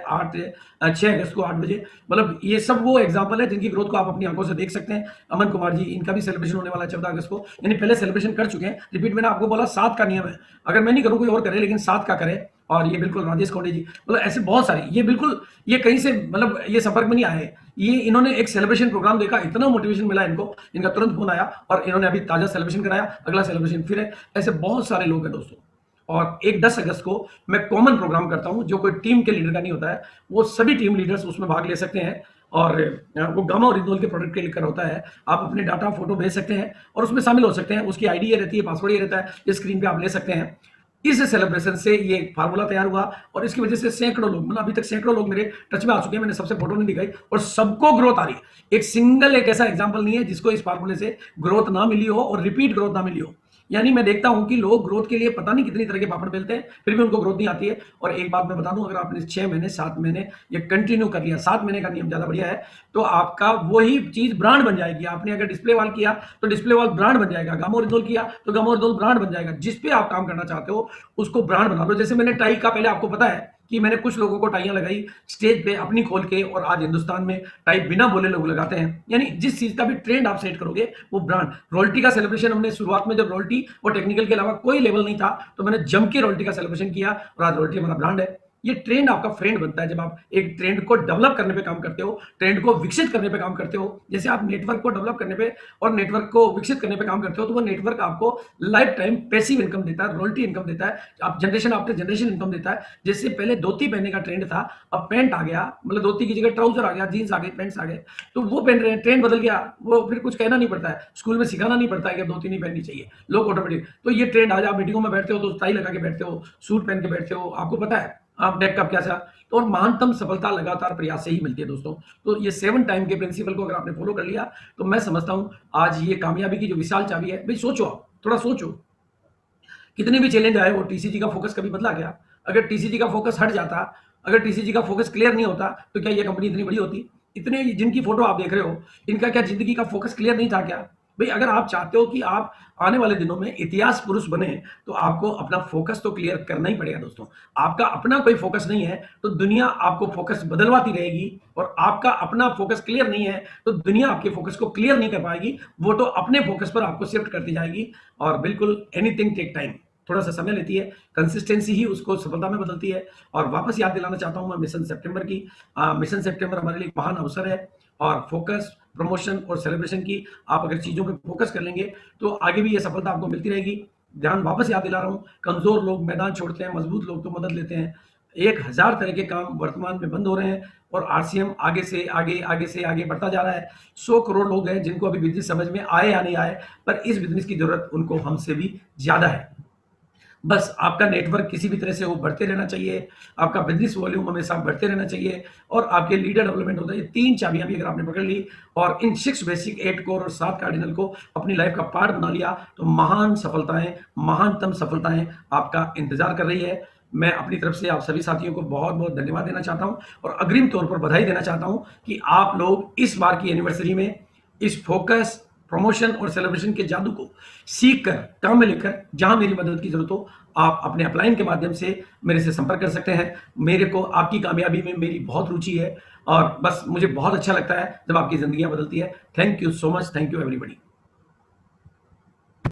6 अगस्त को 8 बजे। मतलब ये सब वो एग्जांपल है जिनकी ग्रोथ को आप अपनी आंखों से देख सकते हैं। अमन कुमार जी, इनका भी सेलिब्रेशन होने वाला है 14 अगस्त को, यानी पहले सेलिब्रेशन कर चुके हैं। रिपीट मैंने आपको बोला 7 का नियम है, अगर मैं नहीं करूँ कोई और करे, लेकिन 7 का करे। और ये बिल्कुल राजेश कोंडे जी, मतलब ऐसे बहुत सारे, ये बिल्कुल ये कहीं से मतलब ये संपर्क में नहीं आए, ये इन्होंने एक सेलिब्रेशन प्रोग्राम देखा, इतना मोटिवेशन मिला इनको, इनका तुरंत फोन आया और इन्होंने अभी ताजा सेलिब्रेशन कराया, अगला सेलिब्रेशन फिर है। ऐसे बहुत सारे लोग हैं दोस्तों। और एक 10 अगस्त को मैं कॉमन प्रोग्राम करता हूं, जो कोई टीम के लीडर का नहीं होता है, वो सभी टीम लीडर्स उसमें भाग ले सकते हैं। और वो गामा ओरिजिनल के प्रोडक्ट के लेकर होता है। आप अपने डाटा फोटो भेज सकते हैं और उसमें शामिल हो सकते हैं। उसकी आईडी ये रहती है, पासवर्ड ये रहता है, ये स्क्रीन पे आप ले सकते हैं। इस सेलिब्रेशन से ये फार्मूला तैयार हुआ, और इसकी वजह से सैकड़ों लोग, मतलब अभी तक सैकड़ों लोग मेरे टच में आ चुके हैं। मैंने सबसे फोटो नहीं दिखाई, और सबको ग्रोथ आ रही है। एक सिंगल एक ऐसा एग्जांपल नहीं है जिसको इस फार्मूले से ग्रोथ ना मिली हो और रिपीट ग्रोथ ना मिली हो। यानी मैं देखता हूं कि लोग ग्रोथ के लिए पता नहीं कितनी तरह के पापड़ बेलते हैं, फिर भी उनको ग्रोथ नहीं आती है। और एक बात मैं बता दूं, अगर आपने 6 महीने 7 महीने ये कंटिन्यू कर लिया, 7 महीने का नियम ज्यादा बढ़िया है, तो आपका वही चीज ब्रांड बन जाएगी। आपने अगर डिस्प्ले वॉल किया तो डिस्प्ले वॉल ब्रांड बन जाएगा, गामा ओरिजिनल किया तो गामा ओरिजिनल ब्रांड बन जाएगा। जिस पे आप काम करना चाहते हो उसको ब्रांड बना लो। जैसे मैंने टाई का, पहले आपको पता है कि मैंने कुछ लोगों को टाइयां लगाई स्टेज पे अपनी खोल के, और आज हिंदुस्तान में टाई बिना बोले लोग लगाते हैं। यानी जिस चीज का भी ट्रेंड आप सेट करोगे वो ब्रांड। रॉयल्टी का सेलिब्रेशन हमने शुरुआत में, जब रॉयल्टी और टेक्निकल के अलावा कोई लेवल नहीं था, तो मैंने जम के रॉयल्टी का सेलिब्रेशन किया, और आज रॉयल्टी हमारा ब्रांड है। ये ट्रेंड आपका फ्रेंड बनता है जब आप एक ट्रेंड को डेवलप करने पे काम करते हो, ट्रेंड को विकसित करने पे काम करते हो। जैसे आप नेटवर्क को डेवलप करने पे और नेटवर्क को विकसित करने पे काम करते हो, तो वो नेटवर्क आपको लाइफ टाइम पैसिव इनकम देता है, रॉयल्टी इनकम देता है, आप जनरेशन आफ्टर जनरेशन इनकम देता है। जैसे पहले धोती पहनने का ट्रेंड था, अब पैंट आ गया, मतलब धोती की जगह ट्राउजर आ गया, जीन्स आ गई, पैंट्स आ गए, तो वो पहन रहे हैं, ट्रेंड बदल गया। वो फिर कुछ कहना नहीं पड़ता है, स्कूल में सिखाना नहीं पड़ता है कि धोती नहीं पहननी चाहिए, लोग ऑटोमेटिक। तो ये ट्रेंड, आज आप मीटिंगों में बैठते हो तो टाई लगा के बैठते हो, सूट पहन के बैठते हो, आपको पता है आप डेक कप क्या था। तो और महानतम सफलता लगातार प्रयास से ही मिलती है दोस्तों। तो ये 7 टाइम के प्रिंसिपल को अगर आपने फॉलो कर लिया, तो मैं समझता हूं आज ये कामयाबी की जो विशाल चाबी है। भाई सोचो, आप थोड़ा सोचो, कितने भी चैलेंज आए, वो टीसीजी का फोकस कभी बदला क्या? अगर टीसीजी का फोकस हट जाता, अगर टीसीजी का फोकस क्लियर नहीं होता, तो क्या ये कंपनी इतनी बड़ी होती? इतने जिनकी फोटो आप देख रहे हो, इनका क्या जिंदगी का फोकस क्लियर नहीं था क्या? भाई अगर आप चाहते हो कि आप आने वाले दिनों में इतिहास पुरुष बने, तो आपको अपना फोकस तो क्लियर करना ही पड़ेगा दोस्तों। आपका अपना कोई फोकस नहीं है तो दुनिया आपको फोकस बदलवाती रहेगी, और आपका अपना फोकस क्लियर नहीं है तो दुनिया आपके फोकस को क्लियर नहीं कर पाएगी, वो तो अपने फोकस पर आपको शिफ्ट करती जाएगी। और बिल्कुल एनीथिंग टेक टाइम। थोड़ा सा समय लेती है, कंसिस्टेंसी ही उसको सफलता में बदलती है। और वापस याद दिलाना चाहता हूँ मैं मिशन सितंबर की। मिशन सितंबर हमारे लिए एक महान अवसर है और फोकस, प्रमोशन और सेलिब्रेशन की आप अगर चीज़ों पे फोकस कर लेंगे तो आगे भी ये सफलता आपको मिलती रहेगी। ध्यान वापस याद दिला रहा हूँ, कमज़ोर लोग मैदान छोड़ते हैं, मजबूत लोग तो मदद लेते हैं। 1000 तरह के काम वर्तमान में बंद हो रहे हैं और आरसीएम आगे से आगे, आगे से आगे बढ़ता जा रहा है। 100 करोड़ लोग हैं जिनको अभी बिज़नेस समझ में आए या नहीं आए, पर इस बिज़नेस की ज़रूरत उनको हमसे भी ज़्यादा है। बस आपका नेटवर्क किसी भी तरह से वो बढ़ते रहना चाहिए, आपका बिज़नेस वॉल्यूम हमेशा बढ़ते रहना चाहिए और आपके लीडर डेवलपमेंट होता है। ये 3 चाबियाँ भी अगर आपने पकड़ ली और इन 6 बेसिक, 8 कोर और 7 कार्डिनल को अपनी लाइफ का पार्ट बना लिया, तो महान सफलताएँ, महानतम सफलताएँ आपका इंतज़ार कर रही है। मैं अपनी तरफ से आप सभी साथियों को बहुत-बहुत धन्यवाद देना चाहता हूँ और अग्रिम तौर पर बधाई देना चाहता हूँ कि आप लोग इस बार की एनिवर्सरी में इस फोकस, प्रमोशन और सेलिब्रेशन के जादू को सीख कर काम में लेकर जहां मेरी मदद की जरूरत हो आप अपने अपलाइन के माध्यम से मेरे से संपर्क कर सकते हैं। मेरे को आपकी कामयाबी में मेरी बहुत रुचि है और बस मुझे बहुत अच्छा लगता है जब आपकी जिंदगियां बदलती है। Thank you so much. Thank you everybody.